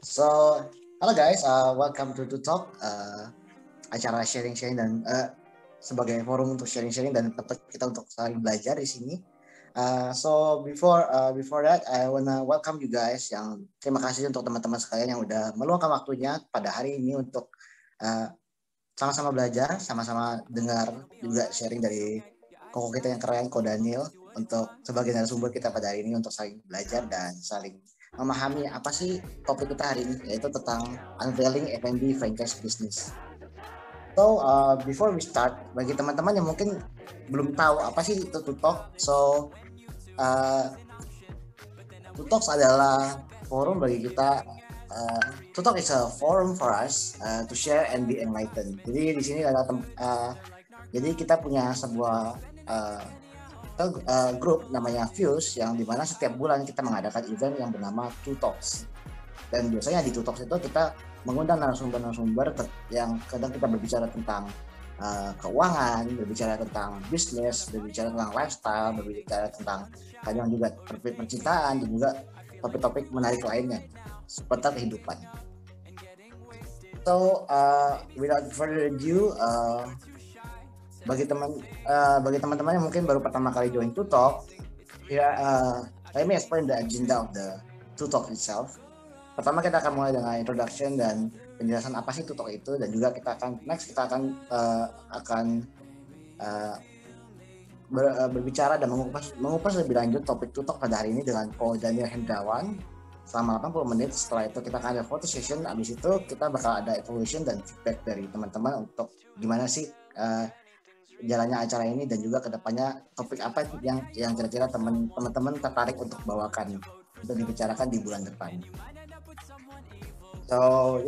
So, halo guys, welcome to Talk, acara sharing-sharing dan sebagai forum untuk sharing-sharing dan tempat kita untuk saling belajar di sini. Before that, I wanna welcome you guys. Yang terima kasih untuk teman-teman sekalian yang udah meluangkan waktunya pada hari ini untuk sama-sama belajar, sama-sama dengar juga sharing dari koko kita yang keren, Ko Daniel, untuk sebagai narasumber kita pada hari ini untuk saling belajar dan saling memahami apa sih topik kita hari ini, yaitu tentang unveiling F&B franchise business. So, before we start, bagi teman-teman yang mungkin belum tahu apa sih itu Tutok, so Tutok adalah forum bagi kita. Tutok is a forum for us to share and be enlightened. Jadi di sini ada jadi kita punya sebuah grup namanya Fuse, yang dimana setiap bulan kita mengadakan event yang bernama Two Talks. Dan biasanya di Two Talks itu kita mengundang narasumber-narasumber yang kadang kita berbicara tentang keuangan, berbicara tentang bisnis, berbicara tentang lifestyle, berbicara tentang kadang juga percintaan, dan juga topik-topik menarik lainnya seputar kehidupan. So, without further ado, bagi teman-teman yang mungkin baru pertama kali join Two Talk, let me explain the agenda of the Two Talk itself. Pertama kita akan mulai dengan introduction dan penjelasan apa sih Two Talk itu, dan juga kita akan berbicara dan mengupas lebih lanjut topik Two Talk pada hari ini dengan Ko Daniel Hendrawan selama 80 menit. Setelah itu kita akan ada photo session. Abis itu kita bakal ada evaluation dan feedback dari teman-teman untuk gimana sih jalannya acara ini, dan juga kedepannya topik apa yang kira-kira teman-teman tertarik untuk bawakan untuk dibicarakan di bulan depan. So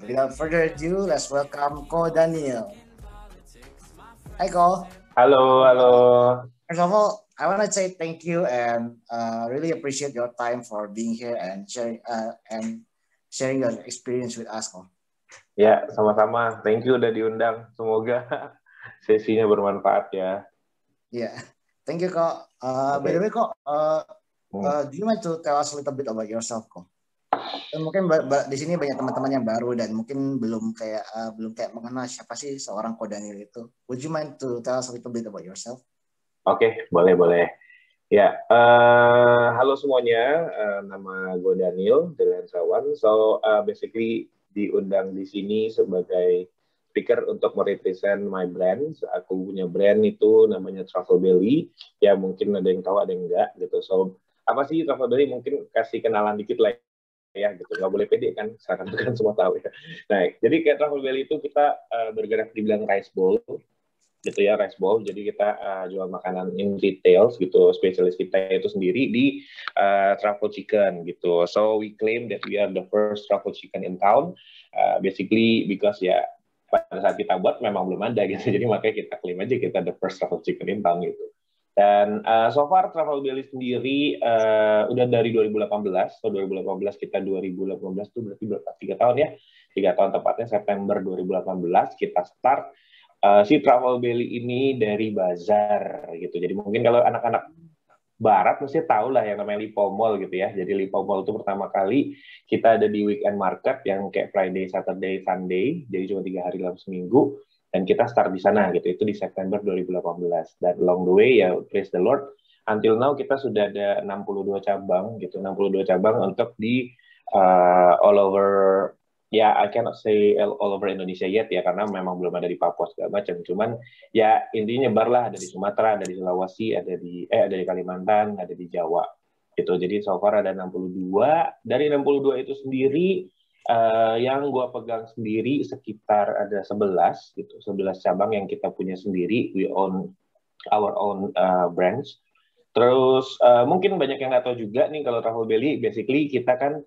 without further ado, let's welcome Ko Daniel. Hai Ko. Halo. First of all, I want to say thank you and really appreciate your time for being here and sharing your experience with us, Ko. Ya, sama-sama. Thank you udah diundang. Semoga sesinya bermanfaat ya. Yeah, thank you, Ko. By the way, Ko, do you mind to tell us a little bit about yourself, Ko? Mungkin di sini banyak teman-teman yang baru dan mungkin belum kayak mengenal siapa sih seorang Ko Daniel itu. Would you mind to tell us a little bit about yourself? Oke, boleh. Ya, halo semuanya. Nama gue Daniel Delensawan. So basically diundang di sini sebagai speaker untuk merepresent my brand. Aku punya brand itu namanya Travel Belly. Ya mungkin ada yang tahu, ada yang enggak gitu. So apa sih Travel Belly? Mungkin kasih kenalan dikit lah ya gitu, nggak boleh pede kan, sekarang kan semua tahu ya. Nah, jadi kayak Travel Belly itu kita bergerak di bidang rice bowl gitu ya, rice bowl. Jadi kita jual makanan in retail gitu. Spesialis kita itu sendiri di truffle chicken gitu. So we claim that we are the first truffle chicken in town. Basically because ya pada saat kita buat memang belum ada gitu. Jadi makanya kita klaim aja kita the first truffle chicken in town gitu. Dan so far Travel Belly sendiri udah dari 2018. So 2018 kita 2018 itu berarti berapa? 3 tahun ya. 3 tahun tepatnya September 2018 kita start si Travel Belly ini dari bazar gitu. Jadi mungkin kalau anak-anak barat mesti tahu lah yang namanya Lipo Mall gitu ya. Jadi Lipo Mall itu pertama kali kita ada di weekend market yang kayak Friday, Saturday, Sunday. Jadi cuma 3 hari dalam seminggu. Dan kita start di sana gitu. Itu di September 2018. Dan along the way ya praise the Lord. Until now kita sudah ada 62 cabang gitu. 62 cabang untuk di all over. Ya, I cannot say all over Indonesia yet ya, karena memang belum ada di Papua segala macam. Cuman ya intinya nyebar lah, ada di Sumatera, ada di Sulawesi, ada di Kalimantan, ada di Jawa. Gitu. Jadi so far ada 62. Dari 62 itu sendiri yang gue pegang sendiri sekitar ada 11 gitu, 11 cabang yang kita punya sendiri. We own our own branch. Terus mungkin banyak yang nggak tahu juga nih kalau Travel Belly, basically kita kan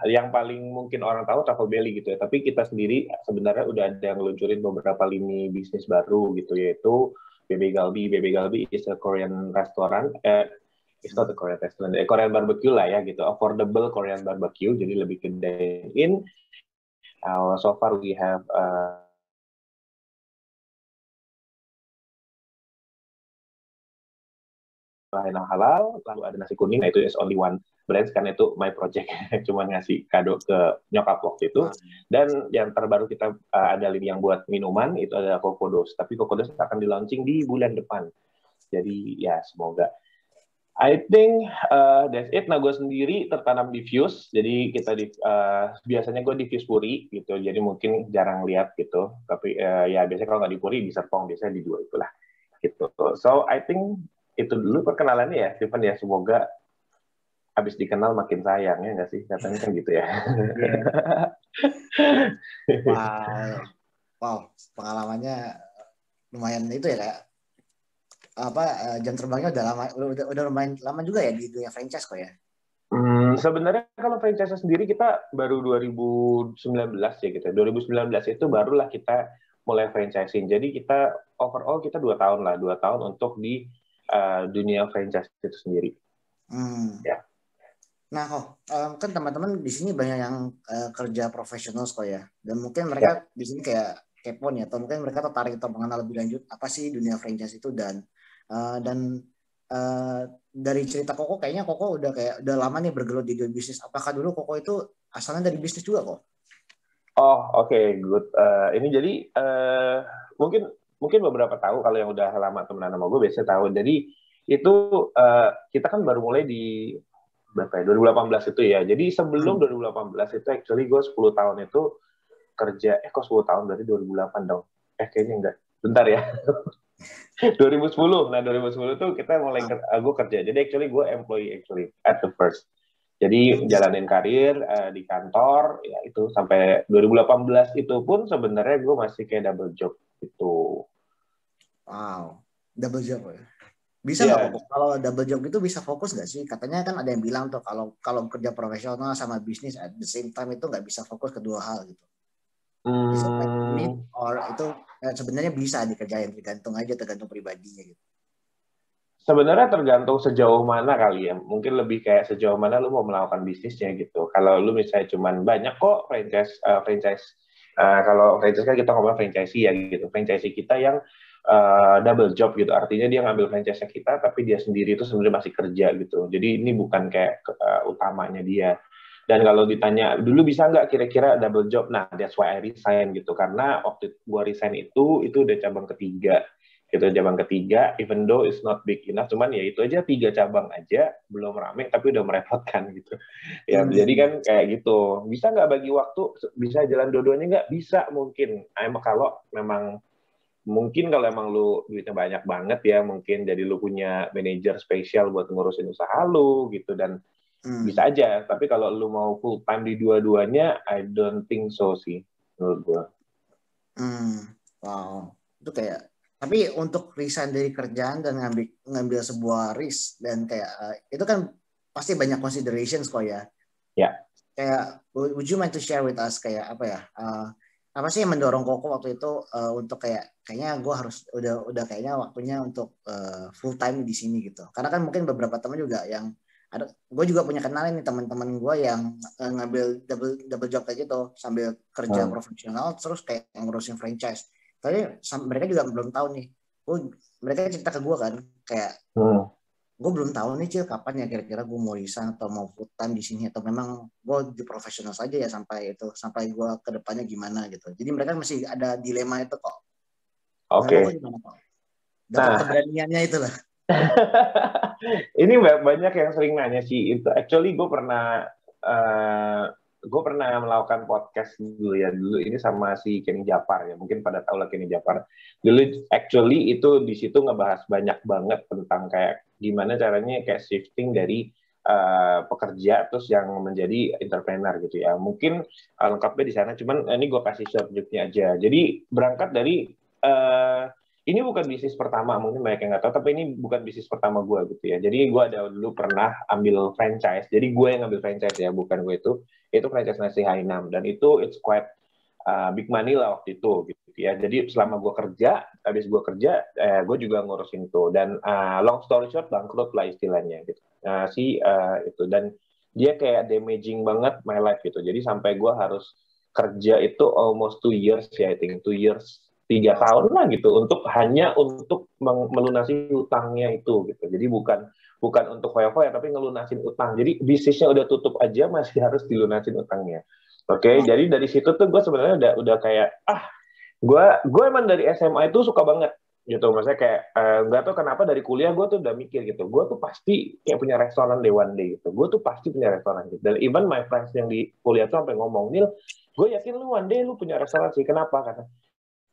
yang paling mungkin orang tahu Travel Belly gitu ya, tapi kita sendiri sebenarnya udah ada yang ngeluncurin beberapa lini bisnis baru gitu, yaitu Bebe Galbi. Bebe Galbi is a Korean restaurant, it's not a Korean restaurant, Korean barbecue lah ya gitu, affordable Korean barbecue, jadi lebih ke dine-in. So far we have halal, lalu ada nasi kuning, nah itu is only one brand karena itu my project, cuma ngasih kado ke nyokap waktu itu. Dan yang terbaru kita ada lini yang buat minuman, itu ada Kokodos, tapi Kokodos akan di launching di bulan depan. Jadi ya semoga. I think that's it. Nah, gue sendiri tertanam di Fuse, jadi kita biasanya gue di Fuse Puri gitu, jadi mungkin jarang lihat gitu. Tapi ya biasanya kalau nggak di Puri di Serpong, biasanya di dua itulah gitu. So I think itu dulu perkenalannya ya, Stephen ya. Semoga habis dikenal makin sayang ya nggak sih, katanya kan gitu ya. Wow, pengalamannya lumayan itu ya, kayak jam terbangnya udah lumayan lama juga ya di dunia franchise kok ya. Sebenarnya kalau franchise sendiri kita baru 2019 ya gitu. 2019 itu barulah kita mulai franchising. Jadi kita overall kita 2 tahun untuk di dunia franchise itu sendiri. Ya. Nah, kan teman-teman di sini banyak yang kerja profesional kok ya, dan mungkin mereka di sini kayak kepo nih, atau mungkin mereka tertarik untuk mengenal lebih lanjut apa sih dunia franchise itu, dan dari cerita Koko kayaknya Koko udah lama nih bergelut di dunia bisnis. Apakah dulu Koko itu asalnya dari bisnis juga kok? Oh, oke, good. Ini jadi mungkin beberapa tahu, kalau yang udah lama temenan sama gue biasanya tahu. Jadi itu kita kan baru mulai di berapa ya, 2018 itu ya. Jadi sebelum 2018 itu actually gue 10 tahun itu kerja, kok 10 tahun dari 2008 dong? Kayaknya enggak. Bentar ya. 2010. Nah, 2010 tuh kita mulai gue kerja. Jadi actually gue employee at the first. Jadi jalanin karir di kantor ya itu sampai 2018 itu pun sebenarnya gue masih kayak double job gitu. Wow, double job ya. Bisa nggak kok kalau double job itu bisa fokus nggak sih? Katanya kan ada yang bilang tuh kalau kerja profesional sama bisnis at the same time itu nggak bisa fokus kedua hal gitu. Bisa or itu sebenarnya bisa dikerjain, tergantung pribadinya gitu. Sebenarnya tergantung sejauh mana kali ya. Mungkin lebih kayak sejauh mana lu mau melakukan bisnisnya gitu. Kalau lu misalnya cuman banyak kok franchise. Kalau franchise kan kita ngomong franchisee ya gitu. Franchisee kita yang double job gitu. Artinya dia ngambil franchise kita, tapi dia sendiri itu sebenarnya masih kerja gitu. Jadi ini bukan kayak utamanya dia. Dan kalau ditanya, dulu bisa nggak kira-kira double job? Nah, that's why I resign gitu. Karena waktu gua resign itu udah cabang ketiga. Gitu, cabang ketiga, even though it's not big enough, cuman ya itu aja 3 cabang aja, belum rame, tapi udah merepotkan gitu. Ya, jadi kan kayak gitu. Bisa nggak bagi waktu? Bisa jalan dua-duanya nggak? Bisa mungkin. Kalau memang mungkin kalau emang lu duitnya banyak banget ya, mungkin jadi lu punya manajer spesial buat ngurusin usaha lu gitu, dan bisa aja. Tapi kalau lu mau full time di dua-duanya, I don't think so sih menurut gua. Wow, itu kayak, tapi untuk resign dari kerjaan dan ngambil sebuah risk dan kayak itu kan pasti banyak considerations kok ya. Ya. Kayak would you mind to share with us kayak apa ya? Apa sih yang mendorong Koko waktu itu untuk kayaknya gue harus udah kayaknya waktunya untuk full time di sini gitu. Karena kan mungkin beberapa teman juga yang ada, gue juga punya kenalan nih teman-teman gue yang ngambil double job kayak gitu sambil kerja profesional terus kayak ngurusin franchise. Tapi mereka juga belum tahu nih. Mereka cerita ke gue kan kayak gue belum tahu nih Cil kapan ya kira-kira gue mau resign atau mau full time di sini, atau memang gue di profesional saja ya sampai gue ke depannya gimana gitu. Jadi mereka masih ada dilema itu kok. Oke. Dapat keberaniannya itulah. Ini banyak yang sering nanya sih. Itu actually gue pernah melakukan podcast dulu ya. Dulu ini sama si Kenny Japar ya. Mungkin pada tahu lah Kenny Japar. Dulu actually itu di situ ngebahas banyak banget tentang kayak gimana caranya kayak shifting dari pekerja terus yang menjadi entrepreneur gitu ya. Mungkin lengkapnya di sana. Cuman ini gue kasih short note-nya aja. Jadi berangkat dari ini bukan bisnis pertama, mungkin banyak yang nggak tahu, tapi ini bukan bisnis pertama gue gitu ya. Jadi gue ada dulu pernah ambil franchise, jadi gue yang ambil franchise ya, bukan gue itu franchise nasi Hainam, dan itu it's quite big money lah waktu itu gitu ya. Jadi selama gue kerja, habis gue kerja, gue juga ngurusin itu, dan long story short bangkrut lah istilahnya gitu. Itu, dan dia kayak damaging banget my life gitu. Jadi sampai gue harus kerja itu almost 2 years ya, I think 2 years 3 tahun lah gitu hanya untuk melunasi utangnya itu gitu. Jadi bukan untuk foya-foya tapi ngelunasin utang. Jadi bisnisnya udah tutup aja masih harus dilunasin utangnya. Oke, jadi dari situ tuh gue sebenarnya udah kayak gue emang dari SMA itu suka banget gitu. Maksudnya kayak nggak tahu kenapa dari kuliah gue tuh udah mikir gitu. Gue tuh pasti kayak punya restoran day one day gitu. Gue tuh pasti punya restoran gitu. Dan even my friends yang di kuliah tuh sampai ngomong, Nil, gue yakin lu one day lu punya restoran sih. Kenapa?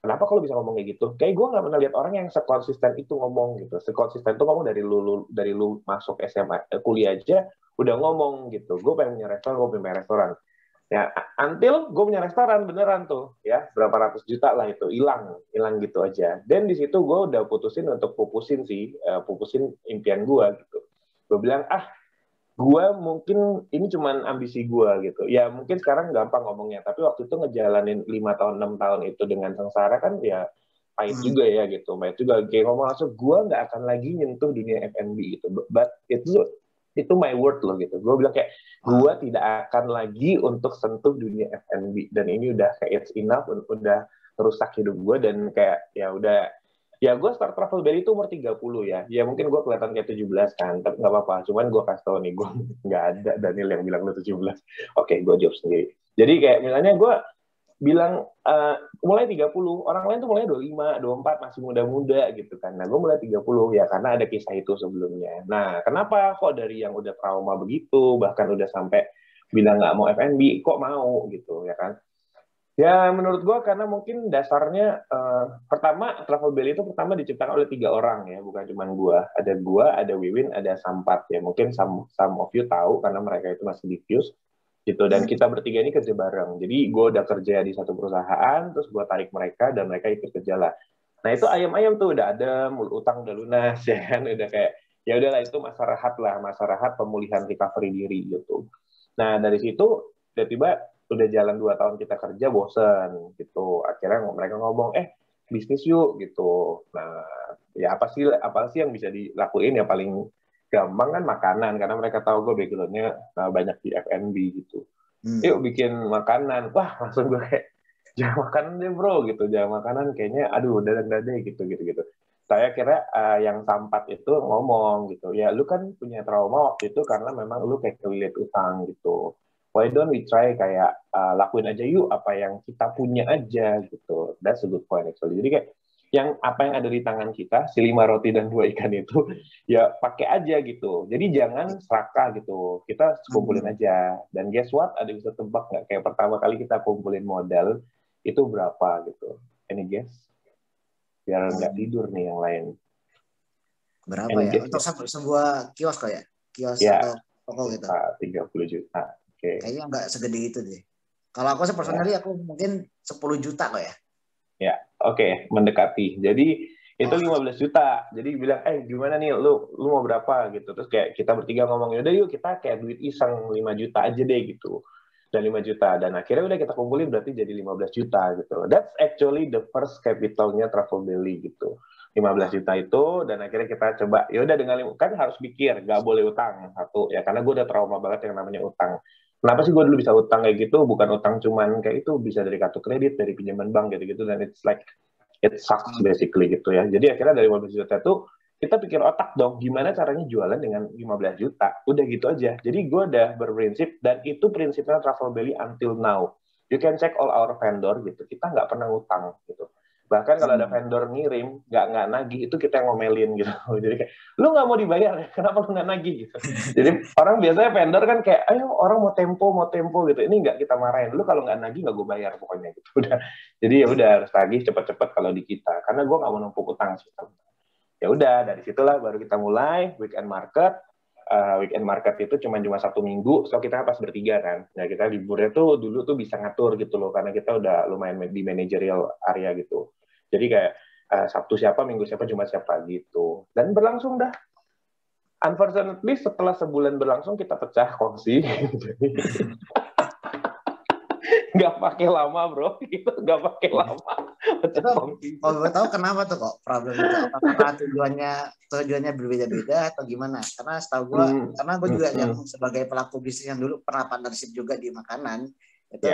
Kenapa kalau bisa ngomong kayak gitu? Kayak gue nggak pernah lihat orang yang sekonsisten itu ngomong gitu. Sekonsisten itu ngomong dari lu masuk SMA kuliah aja udah ngomong gitu. Gue pengen punya restoran, gue pengen punya restoran. Ya, until gue punya restoran beneran tuh, ya berapa ratus juta lah itu hilang gitu aja. Dan di situ gue udah putusin impian gue gitu. Gue bilang gue mungkin ini cuman ambisi gue gitu. Ya mungkin sekarang gampang ngomongnya, tapi waktu itu ngejalanin 5 tahun 6 tahun itu dengan sengsara kan ya pahit juga ya gitu. Pahit juga kayak ngomong langsung gue nggak akan lagi nyentuh dunia F&B gitu. But itu my word loh gitu. Gue bilang kayak gue tidak akan lagi untuk sentuh dunia F&B dan ini udah kayak it's enough, udah merusak hidup gue dan kayak ya udah. Ya gue start travel belly itu umur 30 ya. Ya mungkin gue kelihatan kayak 17 kan, tapi nggak apa-apa. Cuman gue kasih tau nih, gue nggak ada Daniel yang bilang lu 17. Oke, gue jawab sendiri. Jadi kayak misalnya gue bilang mulai 30, orang lain tuh mulai 25, 24, masih muda-muda gitu kan. Nah gue mulai 30 ya karena ada kisah itu sebelumnya. Nah kenapa kok dari yang udah trauma begitu, bahkan udah sampai bilang nggak mau F&B, kok mau gitu ya kan. Ya menurut gue karena mungkin dasarnya pertama Travel Belly itu pertama diciptakan oleh 3 orang ya, bukan cuma gue. Ada gue, ada Wiwin, ada Sampat ya. Mungkin some of you tahu karena mereka itu masih di Fuse gitu. Dan kita bertiga ini kerja bareng. Jadi gue udah kerja di satu perusahaan, terus gue tarik mereka dan mereka ikut kerja lah. Nah itu ayam-ayam tuh udah ada, utang udah lunas ya kan, udah kayak ya udahlah itu masa rehat pemulihan recovery diri gitu. Nah dari situ tiba-tiba udah jalan 2 tahun kita kerja bosen gitu. Akhirnya mereka ngomong, bisnis yuk gitu. Nah, ya apa sih yang bisa dilakuin ya paling gampang kan makanan karena mereka tahu gue backgroundnya banyak di F&B gitu. Yuk bikin makanan. Wah, langsung gue kayak jangan makanan deh bro gitu. Jangan makanan kayaknya aduh dadang-dadang gitu. Saya kira yang Sampat itu ngomong gitu. Ya lu kan punya trauma waktu itu karena memang lu kayak kelilit utang gitu. Why don't we try kayak lakuin aja yuk apa yang kita punya aja gitu. That's a good point actually. Jadi kayak apa yang ada di tangan kita, si 5 roti dan 2 ikan itu, ya pakai aja gitu. Jadi jangan serakah gitu. Kita kumpulin aja. Dan guess what? Ada bisa tebak nggak? Kayak pertama kali kita kumpulin modal, itu berapa gitu. Any guess? Biar nggak tidur nih yang lain. Berapa ya? Untuk sebuah kios kok ya? Kios ya, atau toko gitu? 30 juta. Kayaknya nggak segede itu deh. Kalau aku personally aku mungkin 10 juta kok ya. Ya, oke, mendekati. Jadi itu 15 juta. Jadi bilang, gimana nih lu mau berapa gitu. Terus kayak kita bertiga ngomong, yaudah yuk kita kayak duit iseng 5 juta aja deh gitu. Dan 5 juta. Dan akhirnya udah kita kumpulin berarti jadi 15 juta gitu. That's actually the first capitalnya Travel Belly gitu. 15 juta itu dan akhirnya kita coba yaudah dengan kan harus mikir gak boleh utang satu ya karena gue udah trauma banget yang namanya utang. Kenapa sih gue dulu bisa utang kayak gitu? Bukan utang cuman kayak itu, bisa dari kartu kredit, dari pinjaman bank gitu-gitu, dan it's like, it sucks basically gitu ya. Jadi akhirnya dari 15 juta itu, kita pikir otak dong, gimana caranya jualan dengan 15 juta. Udah gitu aja. Jadi gue udah berprinsip, dan itu prinsipnya Travel Belly until now. You can check all our vendor gitu, kita nggak pernah utang gitu. Bahkan kalau ada vendor ngirim, nggak nagih, itu kita ngomelin gitu. Jadi kayak, lu nggak mau dibayar, kenapa lu nggak nagih gitu. Jadi orang biasanya vendor kan kayak, ayo orang mau tempo gitu. Ini nggak kita marahin. Lu kalau nggak nagih, nggak gue bayar pokoknya gitu. Udah. Jadi ya udah harus nagih cepet-cepet kalau di kita. Karena gue nggak mau numpuk utang sih. Ya udah, dari situlah baru kita mulai weekend market. Weekend market itu cuma 1 minggu, so kita pas bertiga kan. Nah kita liburnya tuh dulu tuh bisa ngatur gitu loh, karena kita udah lumayan di managerial area gitu. Jadi kayak Sabtu siapa, Minggu siapa, Jumat siapa gitu. Dan berlangsung dah. Unfortunately setelah sebulan berlangsung kita pecah kongsi. Nggak pakai lama bro, itu nggak pakai lama. Pecah kongsi. Kalau gue tahu kenapa tuh kok problem itu? Apakah tujuannya berbeda-beda atau gimana? Karena setahu gue, karena gue juga yang sebagai pelaku bisnis yang dulu pernah partnership juga di makanan, itu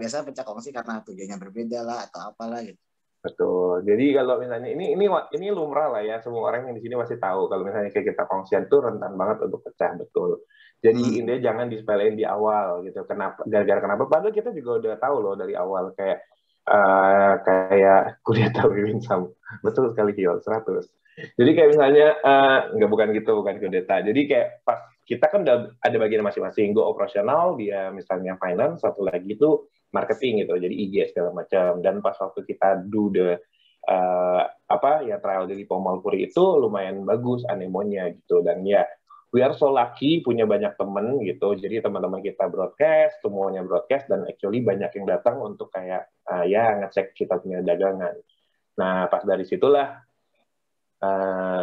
biasanya pecah kongsi karena tujuannya berbeda lah atau apalah gitu. Betul. Jadi kalau misalnya ini lumrah lah ya, semua orang yang di sini masih tahu kalau misalnya kayak kita kongsian tuh rentan banget untuk pecah, betul. Jadi Hmm. intinya jangan disepelein di awal gitu. Kenapa? Gara-gara kenapa? Padahal kita juga udah tahu loh dari awal kayak kudeta Wiwin Sam. Betul sekali Kiyo, 100. Jadi kayak misalnya nggak bukan gitu, bukan kudeta. Jadi kayak pas kita kan udah ada bagian masing-masing. Gue operasional, dia misalnya finance, satu lagi itu marketing gitu, jadi IG segala macam. Dan pas waktu kita do the trial di Lipo Malpuri itu lumayan bagus anemonya gitu. Dan ya we are so lucky punya banyak temen gitu. Jadi teman-teman kita broadcast, semuanya broadcast, dan actually banyak yang datang untuk kayak ngecek kita punya dagangan. Nah pas dari situlah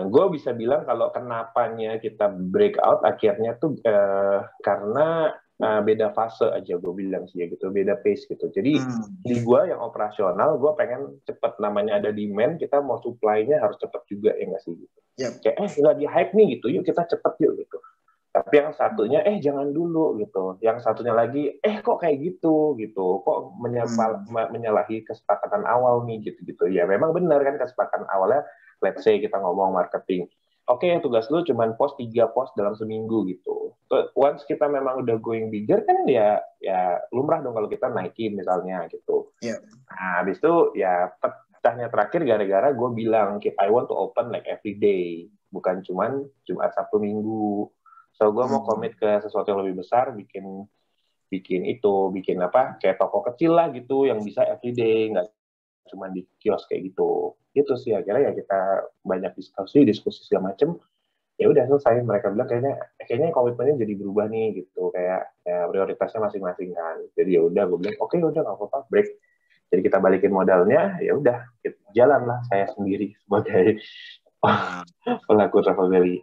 gue bisa bilang kalau kenapanya kita breakout akhirnya tuh karena beda fase aja gue bilang sih ya gitu, beda pace gitu. Jadi di gue yang operasional gue pengen cepet, namanya ada demand, kita mau supply-nya harus cepet juga ya nggak sih gitu. Yep. Kayak lagi hype nih gitu, yuk kita cepet yuk gitu. Tapi yang satunya jangan dulu gitu. Yang satunya lagi kok kayak gitu gitu. Kok menyalahi kesepakatan awal nih gitu-gitu. Ya memang benar kan kesepakatan awalnya, let's say kita ngomong marketing. Oke, tugas lu cuma post 3 post dalam seminggu gitu. Once kita memang udah going bigger kan ya lumrah dong kalau kita naikin misalnya gitu. Yep. Nah, habis itu ya pecahnya terakhir gara-gara gue bilang I want to open like every day, bukan cuman Jumat Sabtu Minggu. So gue mau komit ke sesuatu yang lebih besar, bikin kayak toko kecil lah gitu yang bisa everyday, nggak cuma di kios kayak gitu. Itu sih akhirnya ya kita banyak diskusi segala macem. Ya udah selesai, mereka bilang kayaknya komitmennya jadi berubah nih gitu, kayak prioritasnya masing-masing kan. Jadi ya udah gue bilang oke, udah nggak apa-apa, break. Jadi kita balikin modalnya, ya udah jalan lah saya sendiri sebagai pelaku Travel Belly.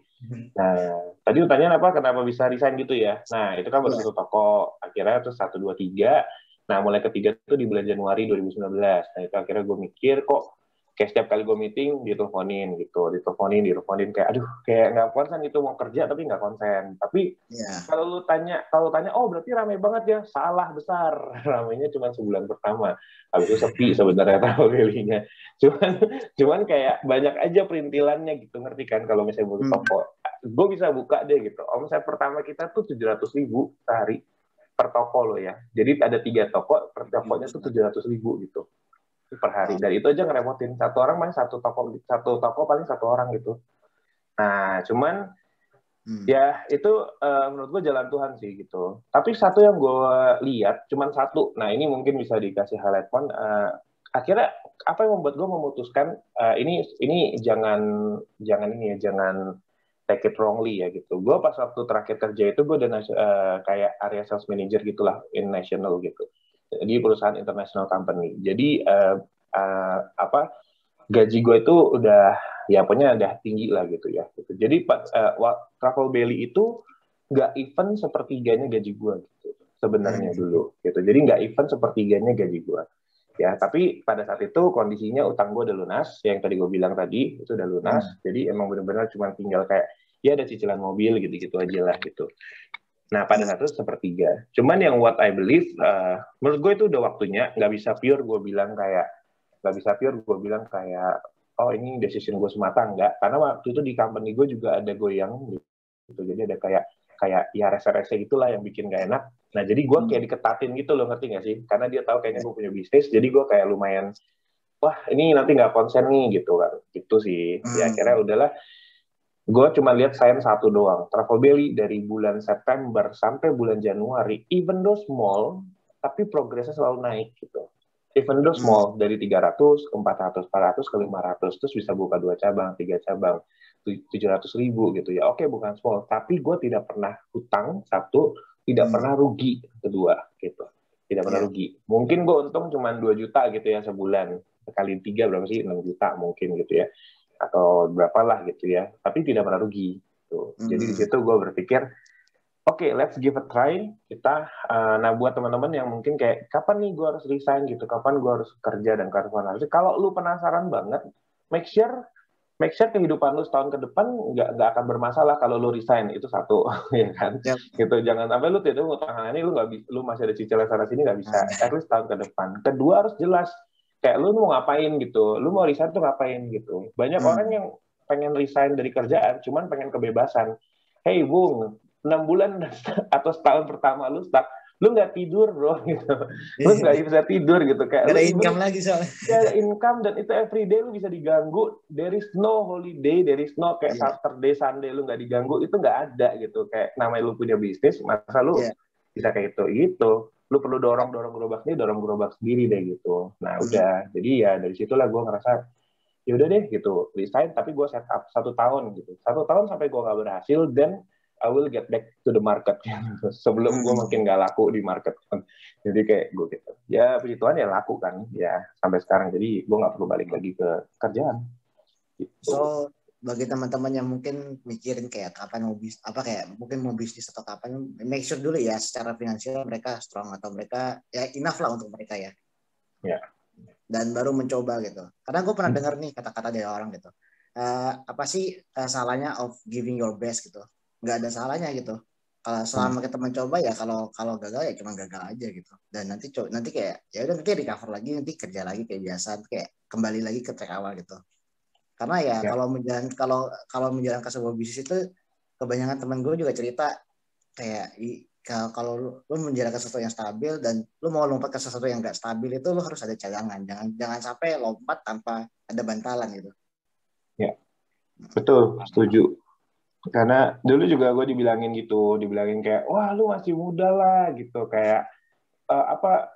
Nah, tadi pertanyaan apa? Kenapa bisa resign gitu ya? Nah, itu kan baru satu toko. Akhirnya terus 1, 2, 3. Nah, mulai ketiga itu di bulan Januari 2019. Nah, itu akhirnya gue mikir kok kayak setiap kali gue meeting diteleponin gitu, diteleponin kayak aduh kayak nggak konsen itu, mau kerja tapi nggak konsen. Tapi kalau tanya oh berarti ramai banget ya, salah besar. Ramainya cuma sebulan pertama, habis itu sepi sebenarnya Travel Belly-nya. Cuman kayak banyak aja perintilannya gitu, ngerti kan? Kalau misalnya butuh toko, gue bisa buka deh gitu. Omset pertama kita tuh 700.000 sehari per toko loh ya. Jadi ada 3 toko, per tokonya tuh 700.000 gitu per hari. Dan itu aja ngerepotin, satu orang paling satu toko paling 1 orang gitu. Nah cuman ya itu menurut gue jalan Tuhan sih gitu. Tapi satu yang gue lihat cuman satu. Nah ini mungkin bisa dikasih highlight point. Akhirnya apa yang membuat gue memutuskan ini jangan take it wrongly ya gitu. Gue pas waktu terakhir kerja itu gue udah kayak area sales manager gitulah in national gitu di perusahaan international company. Jadi gaji gue itu udah pokoknya udah tinggi lah gitu ya. Gitu. Jadi Travel Belly itu nggak even sepertiganya gaji gue gitu sebenarnya dulu gitu. Jadi nggak even sepertiganya gaji gue. Ya, tapi pada saat itu kondisinya utang gue udah lunas, yang tadi gue bilang tadi itu udah lunas, jadi emang benar-benar cuma tinggal kayak ada cicilan mobil gitu-gitu aja lah gitu. Nah pada saat itu sepertiga. Cuman yang what I believe, menurut gue itu udah waktunya, nggak bisa pure gue bilang kayak oh ini decision gue semata, enggak, karena waktu itu di company gue juga ada goyang gitu, jadi ada kayak ya rese-rese itulah yang bikin gak enak. Nah jadi gue kayak diketatin gitu loh, ngerti gak sih? Karena dia tahu kayaknya gue punya bisnis, jadi gue kayak lumayan, wah ini nanti nggak konsen nih gitu kan, gitu sih. Ya akhirnya udahlah, gue cuma lihat sign satu doang, Travel Belly dari bulan September sampai bulan Januari, even though small, tapi progresnya selalu naik gitu. Even though small, dari 300 ke 400, 400 ke 500, terus bisa buka 2 cabang, 3 cabang, 700.000 gitu ya. Oke, bukan small, tapi gue tidak pernah hutang, satu, tidak pernah rugi, kedua, gitu. Tidak pernah rugi. Mungkin gue untung cuma 2 juta gitu ya sebulan. Kali 3 berapa sih? 6 juta mungkin gitu ya. Atau berapa lah gitu ya. Tapi tidak pernah rugi. Gitu. Jadi di situ gue berpikir, oke, let's give a try. Kita, nah buat teman-teman yang mungkin kayak, kapan nih gue harus resign gitu, kapan gue harus kerja dan kapan harus. Kalau lu penasaran banget, make sure kehidupan lu setahun ke depan nggak akan bermasalah kalau lu resign, itu satu, ya kan? Gitu, jangan sampai lu tidak utang ini, lu masih ada cicilan sana sini nggak bisa. At least tahun ke depan. Kedua harus jelas, kayak lu mau ngapain gitu, lu mau resign tuh ngapain gitu. Banyak orang yang pengen resign dari kerjaan, cuman pengen kebebasan. Hey Bung, 6 bulan atau setahun pertama lu stuck, lu nggak tidur bro gitu, lu nggak bisa tidur gitu, kayak Gak lu ada even income lagi soalnya. gak ada income, dan itu everyday lu bisa diganggu. There is no holiday, there is no kayak Iya, Saturday, Sunday lu nggak diganggu, itu nggak ada gitu. Kayak namanya lu punya bisnis, masa lu iya. bisa kayak gitu. Lu perlu dorong gerobak sendiri deh gitu. Nah udah, jadi ya dari situlah gue ngerasa ya udah deh gitu, resign, tapi gue set up 1 tahun gitu, 1 tahun sampai gue nggak berhasil, dan I will get back to the market gitu. Sebelum gue makin nggak laku di market kan. Jadi kayak gue gitu, ya puji Tuhan ya laku kan ya sampai sekarang, jadi gue nggak perlu balik lagi ke kerjaan gitu. So bagi teman-teman yang mungkin mikirin kayak kapan mau apa kayak mungkin mau bisnis atau kapan, make sure dulu ya secara finansial mereka strong atau mereka ya enough lah untuk mereka ya. Ya. Dan baru mencoba gitu. Karena gue pernah dengar nih kata-kata dari orang gitu. Apa sih salahnya of giving your best gitu? Nggak ada salahnya gitu. Kalau selama kita mencoba ya, kalau gagal ya cuma gagal aja gitu. Dan nanti kayak ya udah nanti recover lagi, nanti kerja lagi kayak biasa, kayak kembali lagi ke track awal gitu. Karena ya Ya. kalau menjalankan sebuah bisnis itu, kebanyakan teman gue juga cerita kayak kalau lu menjalankan sesuatu yang stabil dan lu mau lompat ke sesuatu yang nggak stabil, itu lu harus ada cadangan. Jangan sampai lompat tanpa ada bantalan gitu. Ya, betul, setuju. Karena dulu juga gue dibilangin kayak, wah lu masih muda lah gitu, kayak apa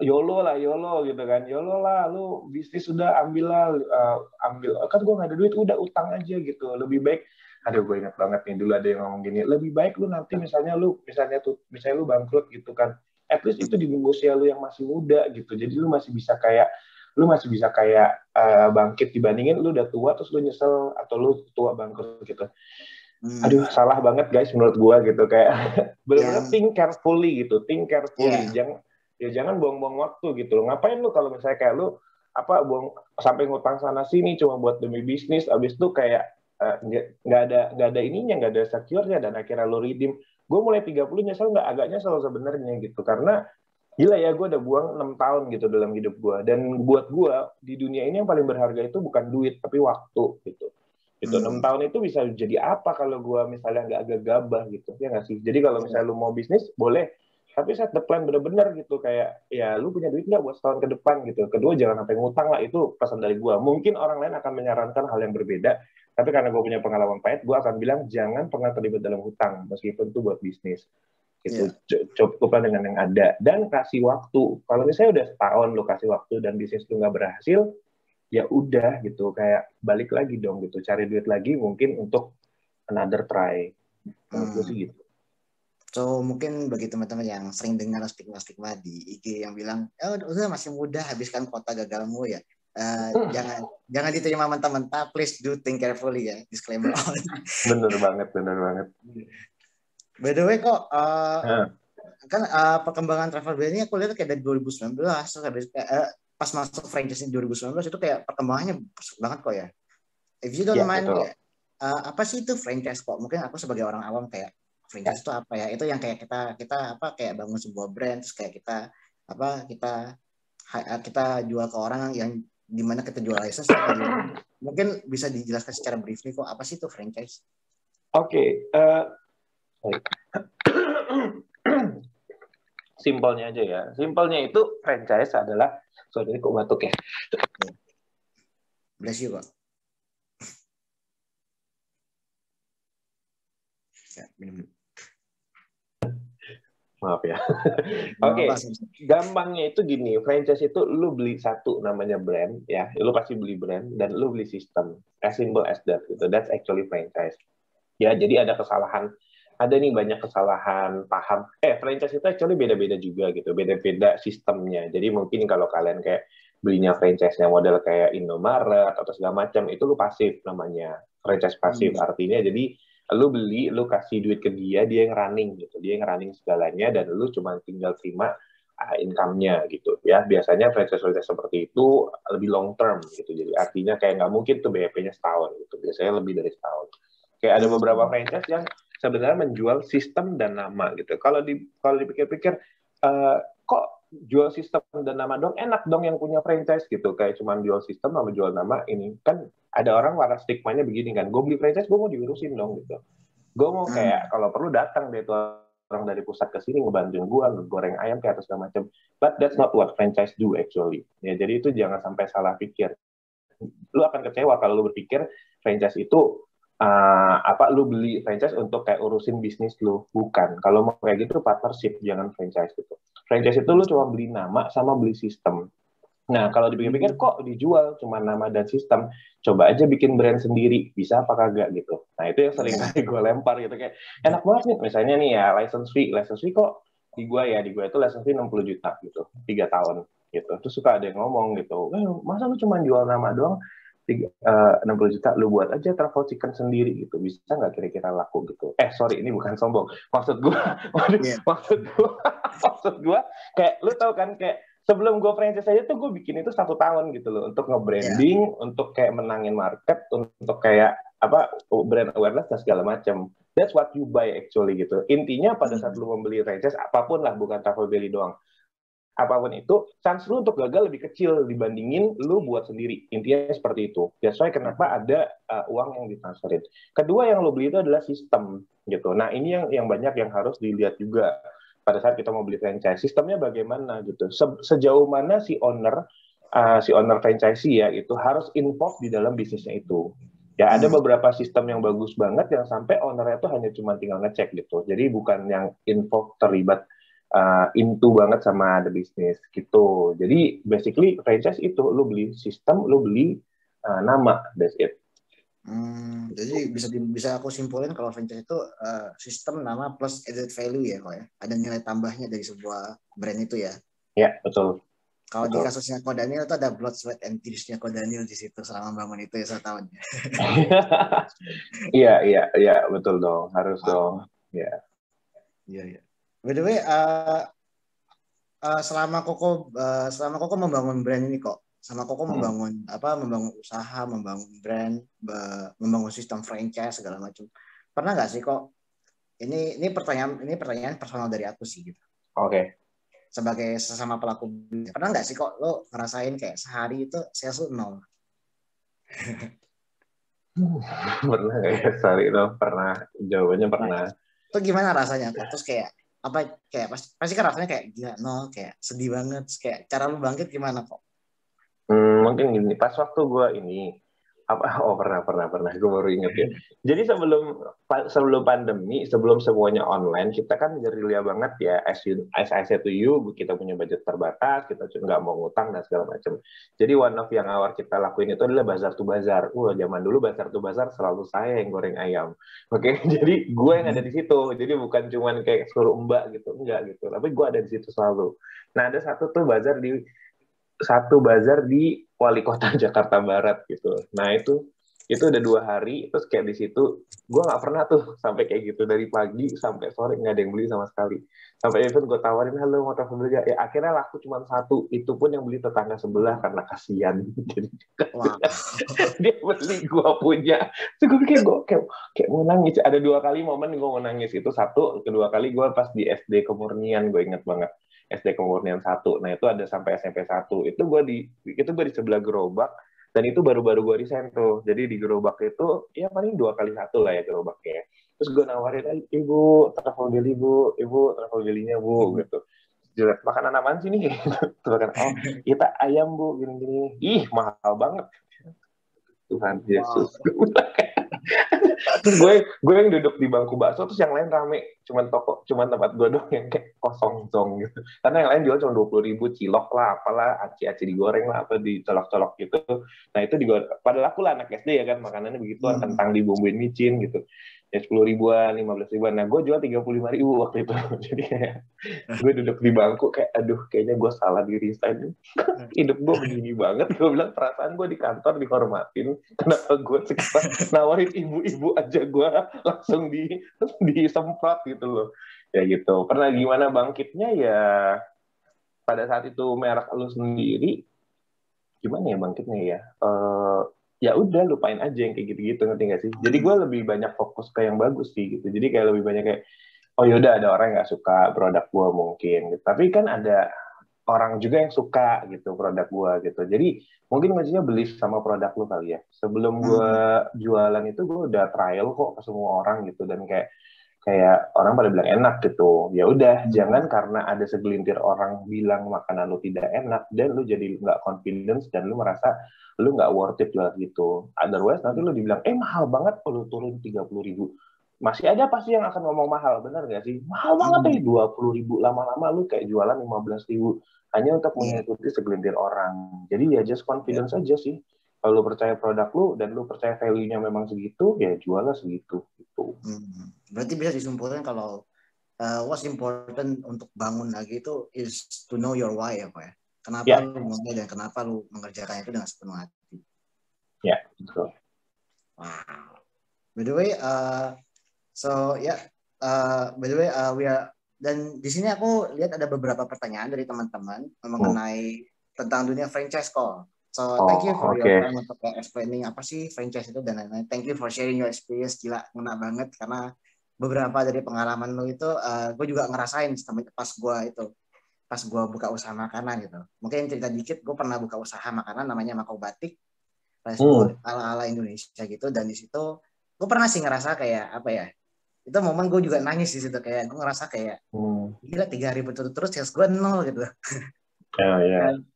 YOLO lah, YOLO gitu kan, YOLO lah, lu bisnis sudah ambil lah, ambil kan gue nggak ada duit, udah utang aja gitu, lebih baik. Aduh, gue ingat banget nih dulu ada yang ngomong gini, lebih baik lu nanti misalnya lu bangkrut gitu kan, at least itu di usia lu yang masih muda gitu, jadi lu masih bisa kayak bangkit, dibandingin lu udah tua terus lu nyesel atau lu tua bangkrut gitu. Aduh, salah banget guys menurut gua gitu, kayak benar-benar Yang think carefully gitu, think carefully. ya Jangan buang-buang waktu gitu. Ngapain lu kalau misalnya kayak lu buang sampai ngutang sana sini cuma buat demi bisnis, abis itu kayak nggak ada ininya, nggak ada secure-nya, dan akhirnya lu redeem. Gue mulai 30 nyesel, nggak agak nyesel sebenarnya gitu, karena gila ya, gue udah buang 6 tahun gitu dalam hidup gue. Dan buat gue di dunia ini yang paling berharga itu bukan duit tapi waktu gitu. Itu 6 tahun itu bisa jadi apa kalau gue misalnya nggak gegabah gitu, ya nggak sih? Jadi kalau misalnya lu mau bisnis boleh, tapi set the plan bener-bener gitu, kayak ya lu punya duit nggak buat setahun ke depan gitu. Kedua, jangan sampai ngutang lah, itu pesan dari gue. Mungkin orang lain akan menyarankan hal yang berbeda, tapi karena gue punya pengalaman pahit, gue akan bilang jangan pernah terlibat dalam hutang meskipun itu buat bisnis gitu. ya Cukuplah dengan yang ada dan kasih waktu. Kalau misalnya udah setahun lu kasih waktu dan bisnis lu nggak berhasil, ya udah gitu, kayak balik lagi dong gitu, cari duit lagi mungkin untuk another try. Menurut gue sih gitu. So mungkin bagi teman-teman yang sering dengar stigma-stigma di IG yang bilang, oh udah masih muda habiskan kota gagalmu ya. Jangan diterima mentah-mentah, please do think carefully ya, disclaimer. Bener banget. By the way kok Nah, kan perkembangan travel brand ini aku lihat kayak dari 2019 terus pas masuk franchise 2019 itu kayak perkembangannya besar banget kok ya. If you don't ya mind betul. ya, apa sih itu franchise kok? Mungkin aku sebagai orang awam kayak franchise itu apa ya? Itu yang kayak kita apa kayak bangun sebuah brand terus kayak kita jual ke orang yang dimana kita jual license apa gimana? Mungkin bisa dijelaskan secara briefly kok apa sih itu franchise? Oke, simpelnya aja ya. Simpelnya itu franchise adalah, sorry kok batuk ya. Bless you kok. Ya, minum. Maaf ya. Oke, gampangnya itu gini, franchise itu lu beli satu namanya brand ya, lu pasti beli brand dan lu beli sistem. As simple as that gitu. That's actually franchise. Ya, jadi ada nih banyak kesalahan paham. Franchise itu actually beda-beda juga gitu, beda-beda sistemnya. Jadi mungkin kalau kalian kayak belinya franchise-nya model kayak Indomaret atau segala macam, itu lu pasif namanya. Franchise pasif artinya jadi lu beli, lu kasih duit ke dia yang running gitu, dia yang running segalanya, dan lu cuma tinggal terima income-nya gitu ya. Biasanya franchise seperti itu lebih long term gitu, jadi artinya kayak nggak mungkin tuh BEP-nya setahun gitu, biasanya lebih dari setahun. Kayak ada beberapa franchise yang sebenarnya menjual sistem dan nama gitu. Kalau dipikir-pikir, kok jual sistem dan nama dong, enak dong yang punya franchise gitu, kayak cuma jual sistem sama jual nama. Ini kan ada orang waras stigmanya begini kan, gue beli franchise gue mau diurusin dong gitu, gue mau kayak kalau perlu datang deh tuh orang dari pusat ke sini ngebantuin gue goreng ayam kayak atau segala macam, but that's not what franchise do actually ya. Jadi itu jangan sampai salah pikir, lu akan kecewa kalau lu berpikir franchise itu lu beli franchise untuk kayak urusin bisnis lu. Bukan. Kalau mau kayak gitu partnership, jangan franchise gitu. Franchise itu lu cuma beli nama sama beli sistem. Nah, kalau dipikir-pikir kok dijual cuma nama dan sistem, coba aja bikin brand sendiri, bisa apa kagak gitu. Nah, itu yang sering kali gue lempar gitu, kayak enak banget nih, misalnya nih ya license fee kok di gue itu license fee 60 juta gitu, 3 tahun gitu. Terus suka ada yang ngomong gitu, masa lu cuma jual nama doang 60 juta, lu buat aja travel chicken sendiri gitu, bisa nggak kira-kira laku gitu. Sorry, ini bukan sombong, maksud gue maksud gue kayak lu tahu kan, kayak sebelum gue franchise aja tuh gue bikin itu 1 tahun gitu loh, untuk nge-branding, untuk kayak menangin market, untuk kayak brand awareness dan segala macam. That's what you buy actually gitu. Intinya pada saat lu membeli franchise apapun lah, bukan Travel Belly doang, apapun itu, chance lu untuk gagal lebih kecil dibandingin lu buat sendiri. Intinya seperti itu. That's why kenapa ada uang yang ditransferin. Kedua yang lu beli itu adalah sistem gitu. Nah, ini yang banyak yang harus dilihat juga pada saat kita mau beli franchise. Sistemnya bagaimana gitu. Sejauh mana si owner franchisee ya itu harus involved di dalam bisnisnya itu. Ya, ada beberapa sistem yang bagus banget yang sampai ownernya itu hanya cuma tinggal ngecek gitu. Jadi bukan yang involved, terlibat into banget sama the business gitu. Jadi basically franchise itu lu beli sistem, lu beli nama, that's it. Jadi bisa aku simpulin kalau franchise itu sistem, nama plus added value ya kok ya. Ada nilai tambahnya dari sebuah brand itu ya. Ya, betul. Kalau di kasusnya Ko Daniel itu ada blood, sweat, and tears-nya Ko Daniel di situ selama bangun itu ya setahun. Iya, betul dong, harus dong. Iya. By the way, selama Koko membangun brand ini kok, sama Koko membangun usaha, membangun brand, membangun sistem franchise segala macam. Pernah nggak sih kok? Ini pertanyaan personal dari aku sih gitu. Oke. Sebagai sesama pelaku bisnis, pernah nggak sih kok lo ngerasain kayak sehari itu sales lu 0? Pernah nggak ya sehari itu? Pernah. Jawabannya pernah. Itu gimana rasanya kok? Terus kayak pasti kan rasanya kayak gila, kayak sedih banget. Kayak cara lu bangkit gimana kok? Mungkin gini, pas waktu gue ini pernah gue baru inget ya. Jadi sebelum pandemi, sebelum semuanya online, kita kan gerilya banget ya, as I said to you, kita punya budget terbatas, kita nggak mau ngutang dan segala macam. Jadi one of yang awal kita lakuin itu adalah bazar to bazar. Zaman dulu bazar to bazar selalu saya yang goreng ayam. Oke, jadi gue yang ada di situ. Jadi bukan cuman kayak suruh mbak gitu, enggak gitu. Tapi gue ada di situ selalu. Nah, ada satu bazar di Wali Kota Jakarta Barat gitu. Nah, itu udah 2 hari, terus kayak di situ gue nggak pernah tuh sampai kayak gitu, dari pagi sampai sore nggak ada yang beli sama sekali. Sampai even gue tawarin, halo mau telepon beli gak? Ya akhirnya laku cuma 1, itu pun yang beli tetangga sebelah karena kasihan. Jadi dia beli gue punya. Terus gue kayak mau nangis. Ada 2 kali momen gue mau nangis. Itu satu, kedua kali gue pas di SD Kemurnian, gue inget banget. SD Kemurnian 1. Nah, itu ada sampai SMP 1. Itu gue di sebelah gerobak, dan itu baru-baru gue resign tuh. Jadi di gerobak itu ya paling 2 kali 1 lah ya gerobaknya. Terus gue nawarin, ibu travel beli bu, ibu travel belinya bu gitu. Jelek, makanan apaan sih nih? Makan, kita ayam bu, gini-gini. Ih, mahal banget. Tuhan Yesus. Terus gue yang duduk di bangku bakso, terus yang lain rame, cuman tempat gue doang yang kayak kosong gitu. Karena yang lain jual cuma 20.000, cilok lah, apalah, aci digoreng lah, apa dicolok-colok gitu. Nah itu padahal aku lah anak SD ya kan, makanannya begituan, kentang dibumbuin micin gitu. Ya 10 ribuan, 15 ribuan. Nah gue jual 35.000 waktu itu. Jadi kayak gue duduk di bangku kayak, aduh kayaknya gue salah di resign. Hidup gue begini banget. Gue bilang perasaan gue di kantor dihormatin. Kenapa gue sekarang nawarin ibu-ibu aja gue langsung disemprot gitu loh. Ya gitu. Pernah gimana bangkitnya ya pada saat itu merek lu sendiri, gimana ya bangkitnya ya? Ya udah lupain aja yang kayak gitu-gitu, ngerti nggak sih? Jadi gue lebih banyak fokus ke yang bagus sih gitu. Jadi kayak lebih banyak kayak, oh yaudah ada orang yang nggak suka produk gue mungkin. Gitu. Tapi kan ada orang juga yang suka gitu produk gua gitu. Jadi mungkin kuncinya belief sama produk lu kali ya. Sebelum gua jualan itu gua udah trial kok ke semua orang gitu, dan kayak kayak orang pada bilang enak gitu. Ya udah, jangan karena ada segelintir orang bilang makanan lu tidak enak dan lu jadi nggak confidence dan lu merasa lu nggak worth it jual gitu. Otherwise nanti lu dibilang mahal banget kalau lu turun 30.000. Masih ada pasti yang akan ngomong mahal, benar nggak sih? Mahal banget 20.000, lama-lama lu kayak jualan 15.000 hanya untuk mengikuti segelintir orang. Jadi ya just confidence aja sih. Kalau lu percaya produk lu dan lu percaya value-nya memang segitu, ya jualnya segitu gitu. Berarti bisa disimpulkan kalau what's important untuk bangun lagi itu is to know your why ya Pak ya. Kenapa lu mulai dan kenapa lu mengerjakan itu dengan sepenuh hati. Ya, betul. Wow. By the way, we are, dan di sini aku lihat ada beberapa pertanyaan dari teman-teman mengenai tentang dunia franchise call. So thank you for your time untuk explaining apa sih franchise itu dan lain-lain. Thank you for sharing your experience, gila ngena banget karena beberapa dari pengalaman lo itu gue juga ngerasain pas gue buka usaha makanan gitu. Mungkin cerita dikit, gue pernah buka usaha makanan namanya Mako Batik, rice bowl ala-ala Indonesia gitu, dan di situ gue pernah sih ngerasa kayak apa ya, itu momen gue juga nangis di situ, kayak gue ngerasa kayak gila 3 hari berturut-turut sales gue 0 gitu.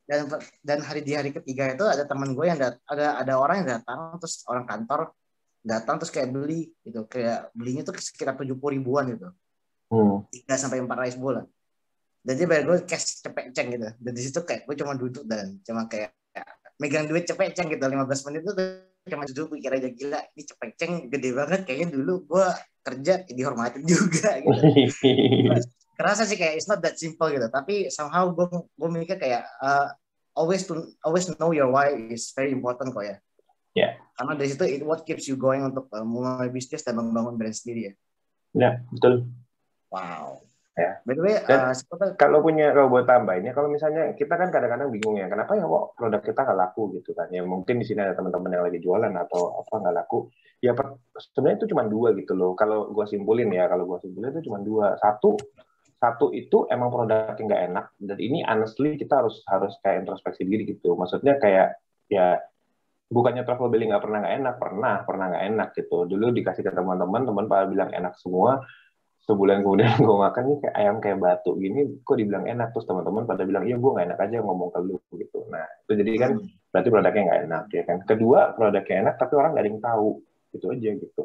Dan di hari ketiga itu ada teman gue yang ada orang yang datang, terus orang kantor datang terus kayak beli gitu, kayak belinya tuh sekitar 70.000-an gitu, 3-4 rice bowl, dan dia bayar gue cash cepet ceng gitu. Dan di situ kayak gue cuma duduk dan cuma kayak megang duit cepet ceng gitu 15 menit itu cuma duduk pikir aja, gila ini cepet ceng gede banget, kayaknya dulu gue kerja dihormatin juga gitu. Kerasa sih kayak it's not that simple gitu, tapi somehow gue mikir kayak always know your why is very important kok ya. Karena dari situ what keeps you going untuk mulai bisnis dan membangun brand sendiri ya. Ya, betul. Wow. Ya. By the way, kalau buat tambahinnya, kalau misalnya kita kan kadang-kadang bingung ya, kenapa ya kok produk kita nggak laku gitu kan? Ya mungkin di sini ada teman-teman yang lagi jualan atau apa nggak laku. Ya sebenarnya itu cuma 2 gitu loh. Kalau gue simpulin itu cuma 2. Satu itu emang produknya nggak enak, dan ini honestly kita harus kayak introspeksi diri gitu. Maksudnya kayak ya bukannya travel belly nggak pernah nggak enak gitu. Dulu dikasih ke teman-teman pada bilang enak semua. Sebulan kemudian gue makan nih kayak ayam kayak batu gini, kok dibilang enak, terus teman-teman pada bilang iya gue nggak enak aja ngomong ke lu gitu. Nah itu jadi kan berarti produknya nggak enak ya kan. Kedua, produknya enak tapi orang nggak ada yang tahu, gitu aja gitu.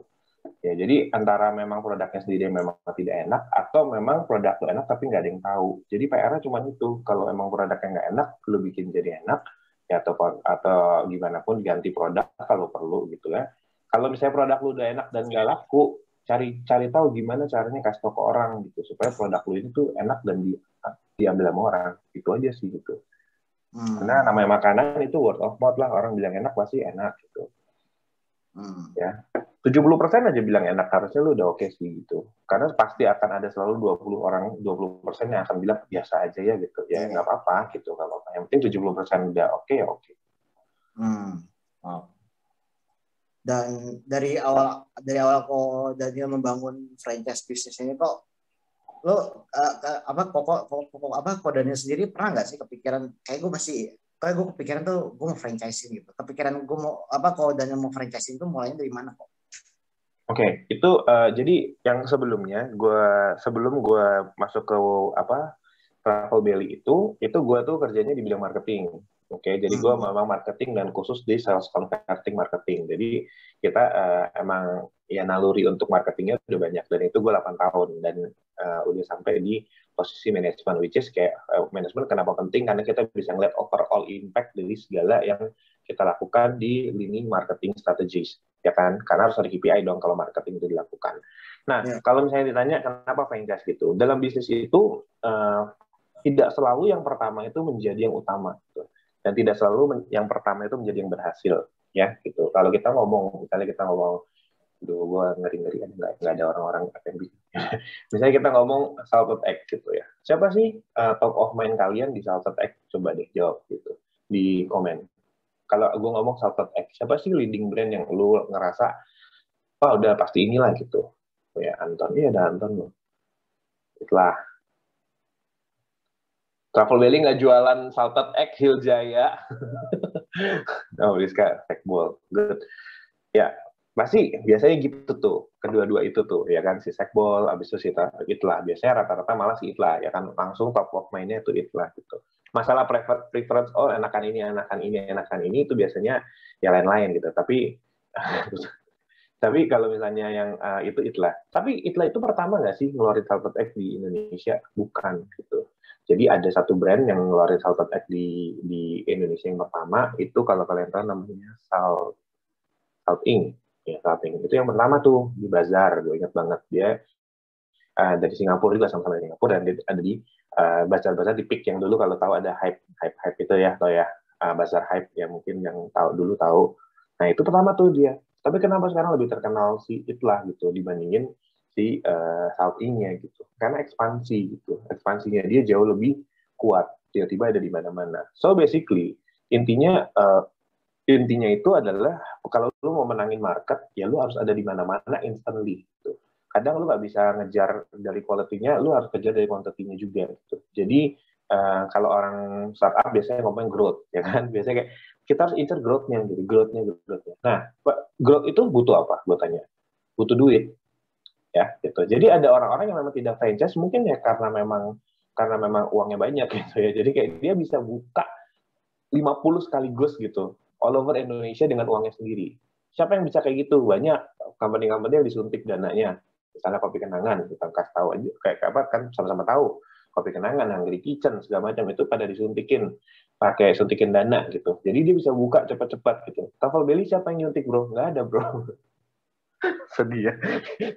Ya jadi antara memang produknya sendiri yang memang tidak enak, atau memang produk lu enak tapi nggak ada yang tahu. Jadi PR-nya cuma itu. Kalau emang produknya nggak enak, lu bikin jadi enak ya, atau gimana pun ganti produk kalau perlu gitu ya. Kalau misalnya produk lu udah enak dan nggak laku, cari tahu gimana caranya kasih tau ke orang gitu supaya produk lu ini tuh enak dan diambil sama orang. Itu aja sih gitu. Karena namanya makanan itu word of mouth lah, orang bilang enak pasti enak gitu. Ya 70% aja bilang enak, harusnya lu udah oke sih gitu. Karena pasti akan ada selalu 20% yang akan bilang biasa aja ya gitu. Ya nggak apa-apa gitu, nggak apa-apa. Yang penting 70% udah oke ya oke. Wow. Dan dari awal kok Daniel membangun franchise bisnis ini, kok lo kok Daniel sendiri pernah nggak sih kepikiran kayak gue kepikiran tuh gue mau franchising gitu, kepikiran gue mau kok Daniel mau franchising tuh mulainya dari mana kok? Oke, itu jadi yang sebelum gue masuk ke Travel Belly itu gue tuh kerjanya di bidang marketing. Oke, jadi gue memang marketing dan khusus di sales converting marketing. Jadi kita emang ya naluri untuk marketingnya udah banyak, dan itu gue 8 tahun dan udah sampai di posisi manajemen, which is kayak manajemen kenapa penting, karena kita bisa ngeliat overall impact dari segala yang kita lakukan di lini marketing strategis, ya kan? Karena harus ada KPI dong kalau marketing itu dilakukan. Nah, kalau misalnya ditanya kenapa franchise gitu, dalam bisnis itu tidak selalu yang pertama itu menjadi yang utama gitu. Dan tidak selalu yang pertama itu menjadi yang berhasil ya gitu. Kalau kita ngomong, misalnya kita ngomong, gue ngeri-ngeri kan nggak ada orang-orang F&B. Misalnya kita ngomong Salted Egg gitu ya. Siapa sih top of mind kalian di Salted Egg? Coba deh jawab gitu di komen. Kalau gue ngomong Salted Egg, siapa sih leading brand yang lu ngerasa udah pasti inilah gitu. Ya Anton, iya ada Anton loh. Itulah. Travel Belly nggak jualan salted egg Hiljaya. Oh, Rizka, Sekbol. Good. Ya, pasti biasanya gitu tuh. Kedua-dua itu tuh, ya kan. Si Sekbol, abis itu si Itlah. Biasanya rata-rata malah si Itlah, ya kan. Langsung top of mind-nya itu Itlah gitu. Masalah preference, oh enakan ini, itu biasanya ya lain-lain gitu. Tapi kalau misalnya yang itu Itlah. Tapi Itlah itu pertama nggak sih ngeluarin salted egg di Indonesia? Bukan gitu. Jadi ada satu brand yang ngeluarin salted egg di Indonesia yang pertama, itu kalau kalian tahu namanya Salt Inc. Ya, Salt Inc. Itu yang pertama tuh di Bazar, gue ingat banget. Dia dari Singapura juga, sama-sama dari Singapura, dan ada di Bazar-Bazar di Peak yang dulu kalau tahu ada hype itu ya, atau ya Bazar Hype ya, mungkin yang tahu dulu tahu. Nah itu pertama tuh dia. Tapi kenapa sekarang lebih terkenal si Itlah gitu dibandingin si Salt Inc-nya gitu? Karena ekspansi gitu. Ekspansinya dia jauh lebih kuat. Tiba-tiba ada di mana-mana. So basically intinya itu adalah kalau lu mau menangin market ya lu harus ada di mana-mana instantly gitu. Kadang lu nggak bisa ngejar dari quality-nya, lu harus kejar dari quantity-nya juga gitu. Jadi kalau orang startup biasanya ngomong growth ya kan, biasanya kayak kita harus incer growth-nya gitu, growth-nya. Nah, growth itu butuh apa? Gue tanya. Butuh duit ya gitu. Jadi ada orang-orang yang memang tidak franchise mungkin ya karena memang uangnya banyak gitu ya. Jadi kayak dia bisa buka 50 sekaligus gitu all over Indonesia dengan uangnya sendiri. Siapa yang bisa kayak gitu? Banyak company-company yang disuntik dananya. Misalnya Kopi Kenangan, kita kasih tahu aja kayak apa kan sama-sama tahu. Kopi Kenangan, Hungry Kitchen segala macam itu pada disuntikin pakai suntikin dana gitu. Jadi dia bisa buka cepat-cepat gitu. Travel Belly siapa yang nyuntik bro? Nggak ada bro. Sedih ya.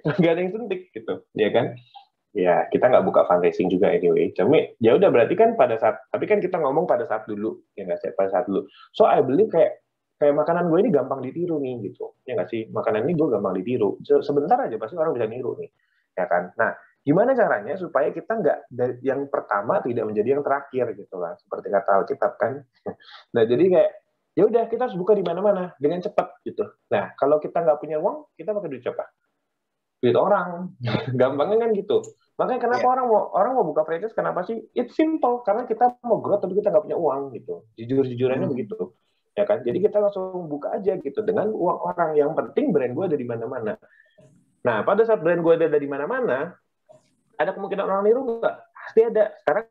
Nggak ada yang suntik gitu, ya kan? Ya kita nggak buka fundraising juga anyway. Cuma ya udah berarti kan pada saat, tapi kan kita ngomong pada saat dulu, ya nggak sih, pada saat dulu. So I believe kayak makanan gue ini gampang ditiru nih gitu, ya nggak sih, makanan ini gue gampang ditiru. Sebentar aja pasti orang bisa niru nih, ya kan. Nah gimana caranya supaya kita nggak yang pertama tidak menjadi yang terakhir gitu lah, seperti kata Alkitab kan. Nah jadi kayak ya udah kita harus buka di mana-mana dengan cepat gitu. Nah kalau kita nggak punya uang, kita pakai duit siapa? Duit orang. Gampangnya kan gitu. Makanya kenapa orang mau buka franchise, kenapa sih? It's simple, karena kita mau growth tapi kita nggak punya uang gitu. Jujur-jujurannya begitu. Ya kan? Jadi kita langsung buka aja gitu dengan uang orang. Yang penting brand gue ada di mana-mana. Nah, pada saat brand gue ada di mana-mana, ada kemungkinan orang niru nggak? Pasti ada. Sekarang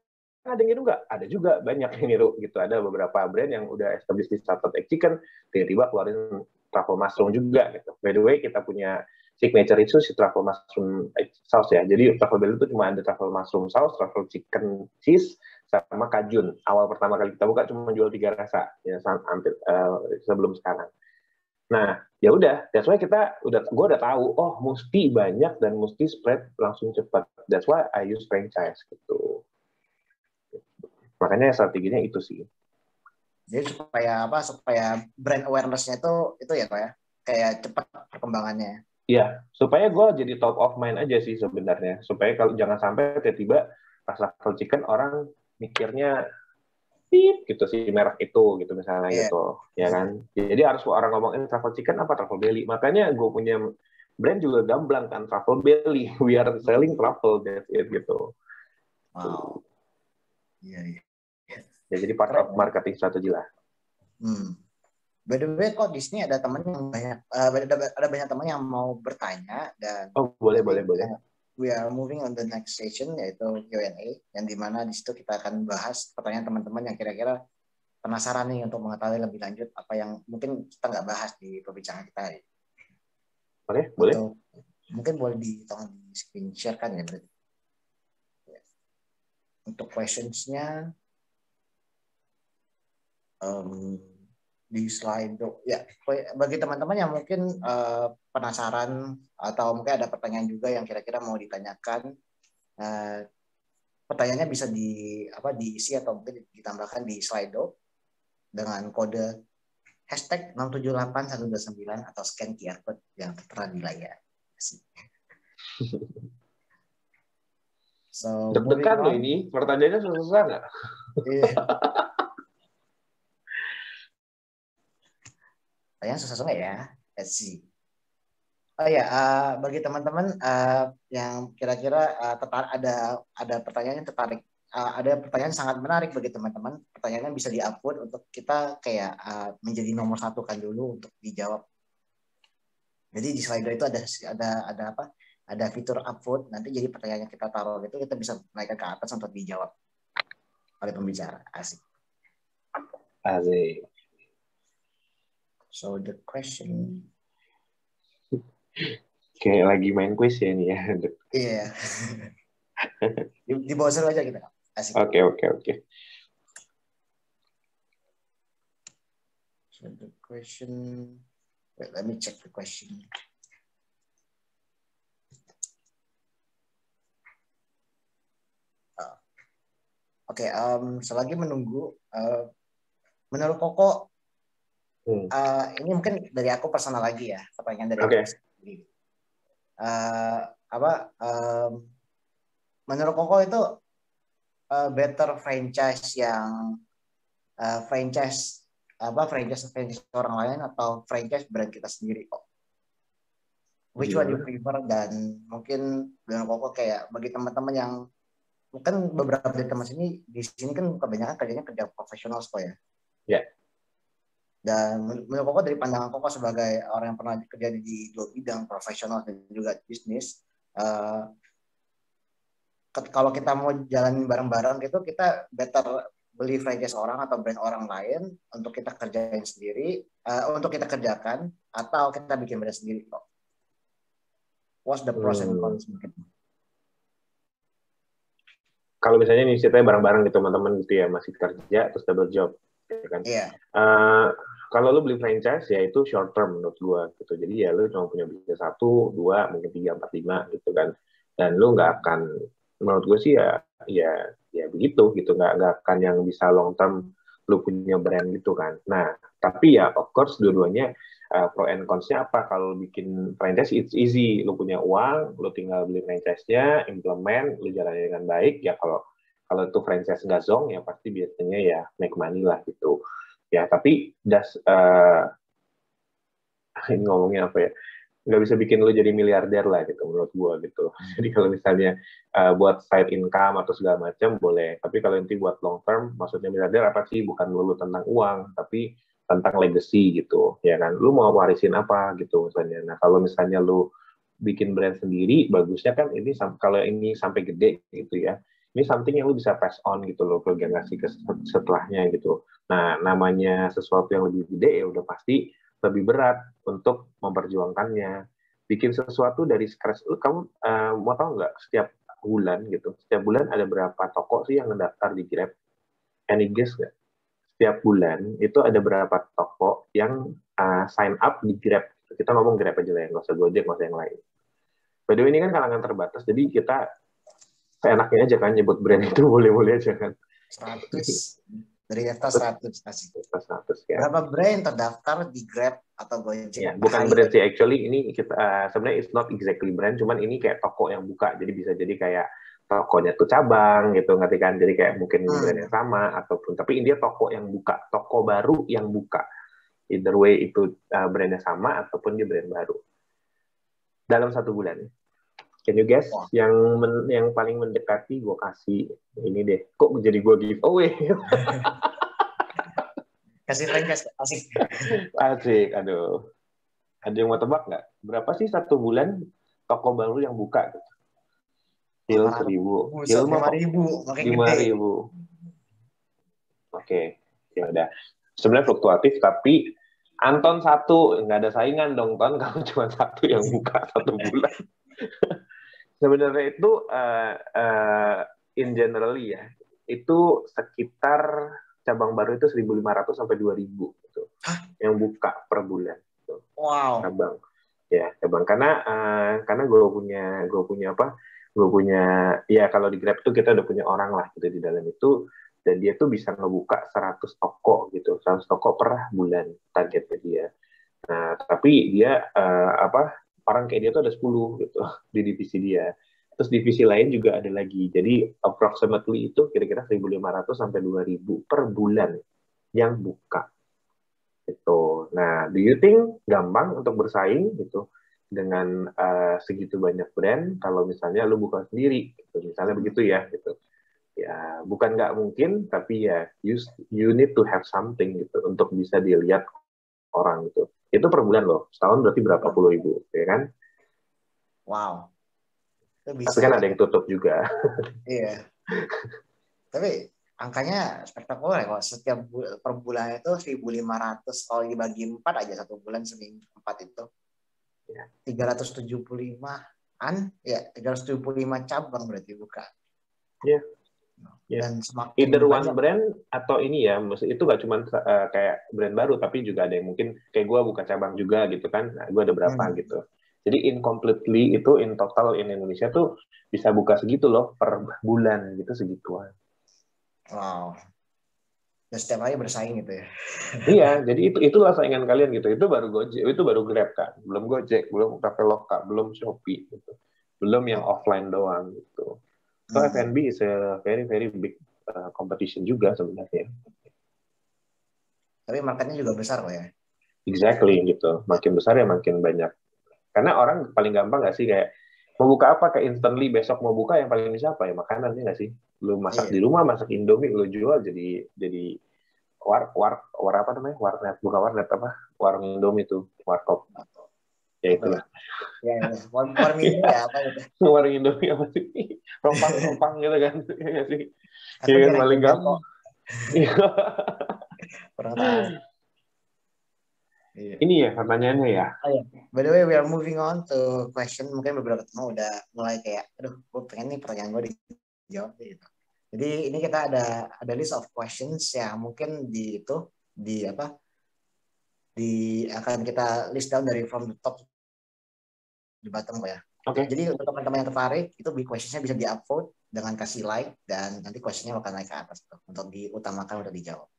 ada yang niru nggak? Ada juga, banyak yang niru gitu. Ada beberapa brand yang udah established di salted egg chicken, tiba-tiba keluarin truffle mushroom juga gitu. By the way, kita punya signature itu si truffle mushroom sauce ya. Jadi truffle belly itu cuma ada truffle mushroom sauce, truffle chicken cheese, sama kajun. Awal pertama kali kita buka cuma menjual 3 rasa ya, hampir sebelum sekarang. Nah, ya udah, that's why gue udah tahu, oh mesti banyak dan mesti spread langsung cepat. That's why I use franchise gitu. Makanya strateginya itu sih. Jadi supaya brand awareness-nya itu ya Pak ya, kayak cepat perkembangannya. Iya, supaya gue jadi top of mind aja sih sebenarnya. Supaya kalau jangan sampai tiba-tiba pas level chicken orang mikirnya gitu si merek itu gitu misalnya gitu, ya kan. Jadi harus orang ngomongin truffle chicken apa truffle belly. Makanya gue punya brand juga gamblang kan, truffle belly. We are selling truffle, that's it gitu. Wow. Iya. Ya jadi part of marketing strategi lah. By the way, kok di sini ada teman yang banyak, ada banyak teman yang mau bertanya dan. Oh boleh. We are moving on the next session, yaitu Q&A, yang dimana di situ kita akan bahas pertanyaan teman-teman yang kira-kira penasaran nih untuk mengetahui lebih lanjut apa yang mungkin kita nggak bahas di perbincangan kita hari. Boleh. Mungkin boleh tolong di screen share kan ya berarti. Untuk questions-nya di slide ya, bagi teman-teman yang mungkin penasaran atau mungkin ada pertanyaan juga yang kira-kira mau ditanyakan, pertanyaannya bisa diisi atau mungkin ditambahkan di Slido dengan kode #6781229 atau scan QR code yang tertera di layar. So, deg-degan loh ini, pertanyaannya susah nggak? Pertanyaan susah ya. Let's see. Oh ya, bagi teman-teman yang kira-kira ada pertanyaan yang tertarik ada pertanyaan sangat menarik bagi teman-teman. Pertanyaannya bisa di-upload untuk kita kayak menjadi nomor satu kan dulu untuk dijawab. Jadi di Slido itu ada apa? Ada fitur upvote. Nanti jadi pertanyaan yang kita taruh itu kita bisa naikkan ke atas untuk dijawab oleh pembicara. Asik. Asik. So the question. Kayak lagi main quiz ya ini ya. Iya. Di browser aja kita. Asik. Oke. So the question. Wait, let me check the question. Oke, selagi menunggu, menurut Koko, ini mungkin dari aku personal lagi ya, pertanyaan dari aku sendiri. Menurut Koko itu better franchise yang franchise orang lain atau franchise brand kita sendiri kok? Which one you prefer? Dan mungkin dengan Koko kayak bagi teman-teman yang kan beberapa dari teman di sini kan kebanyakan kerjanya kerja profesional kok ya. Ya. Dan menurut Koko dari pandangan Koko sebagai orang yang pernah kerja di dua bidang profesional dan juga bisnis, kalau kita mau jalanin bareng-bareng gitu, kita better beli franchise orang atau brand orang lain untuk kita kerjain sendiri, untuk kita kerjakan, atau kita bikin brand sendiri kok. What's the pros and cons mungkin? Kalau misalnya nih ceritanya bareng-bareng gitu teman-teman gitu ya, masih kerja terus double job gitu kan. Iya. Kalau lu beli franchise ya itu short term menurut gua gitu. Jadi ya lu cuma punya bisnis 1, 2, mungkin 3, 4, 5 gitu kan. Dan lu nggak akan, menurut gue sih ya begitu gitu, nggak akan yang bisa long term lu punya brand gitu kan. Nah, tapi ya of course dua-duanya pro and cons-nya apa. Kalau bikin franchise it's easy, lu punya uang, lu tinggal beli franchise-nya, implement, lu jalanin dengan baik. Ya kalau itu franchise nggak zong ya pasti biasanya ya make money lah gitu. Ya tapi ngomongnya apa ya, nggak bisa bikin lu jadi miliarder lah gitu menurut gua gitu. Jadi kalau misalnya buat side income atau segala macam boleh, tapi kalau nanti buat long term, maksudnya miliarder apa sih? Bukan melulu tentang uang, tapi tentang legacy gitu, ya kan? Lu mau warisin apa gitu misalnya. Nah kalau misalnya lu bikin brand sendiri, bagusnya kan ini kalau ini sampai gede gitu ya, ini something yang lu bisa pass on gitu loh ke generasi setelahnya gitu. Nah namanya sesuatu yang lebih gede ya udah pasti lebih berat untuk memperjuangkannya. Bikin sesuatu dari scratch, kamu mau tahu nggak setiap bulan gitu, setiap bulan ada berapa toko sih yang mendaftar di Grab? Any guess nggak? Setiap bulan itu ada berapa toko yang sign up di Grab? Kita ngomong Grab aja lah ya, nggak usah Gojek, nggak usah yang lain. By the way, ini kan kalangan terbatas, jadi kita seenaknya aja kan nyebut brand itu boleh-boleh aja kan. 100 dari daftar 100 kasih. 100 ya. Berapa brand terdaftar di Grab atau Gojek? Ya, bukan brand sih, actually ini kita sebenarnya it's not exactly brand, cuman ini kayak toko yang buka, jadi bisa jadi kayak tokonya tuh cabang gitu, ngerti kan? Jadi kayak mungkin brand yang sama ataupun, tapi ini dia toko yang buka, toko baru yang buka. Either way itu brandnya sama ataupun dia brand baru. Dalam 1 bulan. Can you guess yang paling mendekati gue kasih ini deh. Kok jadi gue giveaway? Kasih franchise, asik. Asik, aduh. Ada yang mau tebak nggak? Berapa sih 1 bulan toko baru yang buka? Hil 1.000. Hil 5.000. Oke, ya udah. Sebenarnya fluktuatif, tapi Anton 1, nggak ada saingan dong, Ton. Kamu cuma 1 yang buka 1 bulan. Sebenarnya itu in generally ya, itu sekitar cabang baru itu 1.500 sampai 2.000 gitu. Yang buka per bulan. Gitu. Wow. Cabang. Ya, cabang karena gue punya apa? Gue punya, ya kalau di Grab tuh kita udah punya orang lah gitu di dalam itu, dan dia tuh bisa ngebuka 100 toko gitu, 100 toko per bulan targetnya dia. Nah, tapi dia orang kayak dia tuh ada 10 gitu di divisi dia. Terus divisi lain juga ada lagi. Jadi approximately itu kira-kira 1.500 sampai 2.000 per bulan yang buka. Gitu. Nah, do you think gampang untuk bersaing gitu dengan segitu banyak brand kalau misalnya lu buka sendiri gitu. Misalnya begitu ya gitu. Ya, ya bukan nggak mungkin, tapi ya you need to have something gitu untuk bisa dilihat orang gitu. Itu per bulan loh, setahun berarti berapa puluh ribu, ya kan? Wow, itu Tapi bisa. kan ada yang tutup juga. Iya. Tapi angkanya spektakuler ya, kalau setiap per bulan itu 1.500, kalau dibagi 4 aja satu bulan seminggu 4 itu 375-an ya, 375 cabang berarti buka. Iya. Dan semakin Either one banyak. brand atau ini ya, maksud itu nggak cuma kayak brand baru, tapi juga ada yang mungkin kayak gue buka cabang juga gitu kan, nah, gue ada berapa gitu. Jadi incompletely itu in total in Indonesia tuh bisa buka segitu loh per bulan gitu, segituan. Wow. Dan setiap hari bersaing gitu ya. Iya, jadi itulah saingan kalian gitu. Itu baru Gojek, itu baru Grab kan, belum Gojek, belum Traveloka, belum Shopee gitu, belum yang offline doang gitu. So F&B is a very very big competition juga sebenarnya. Tapi marketnya juga besar kok ya. Exactly gitu. Makin besar ya makin banyak. Karena orang paling gampang nggak sih kayak mau buka apa kayak instantly besok mau buka yang paling bisa apa ya makanannya nggak sih? Lu masak di rumah, masak Indomie, lu jual jadi war apa namanya? Warnet, bukan warnet apa? Warung Indomie itu, warkop. Ya Apa ya? itulah. Ya, warung Indomie ya apa gitu. Warung Indomie apa sih? Rompang gitu kan. Ya nggak sih? Aku Iya kan paling jaring-jaring gampang. kok. Kurang tahu. Iya. Ini ya pertanyaannya ya. Oh ya, by the way, we are moving on to question. Mungkin beberapa teman udah mulai kayak, aduh, gue pengen nih pertanyaan gue dijawab gitu. Jadi ini kita ada list of questions yang mungkin di apa di akan kita list down dari from the top di bottom ya. Oke. Jadi untuk teman-teman yang tertarik itu questionsnya bisa di-upvote dengan kasih like dan nanti questionnya bakal naik ke atas tuh, untuk diutamakan untuk dijawab.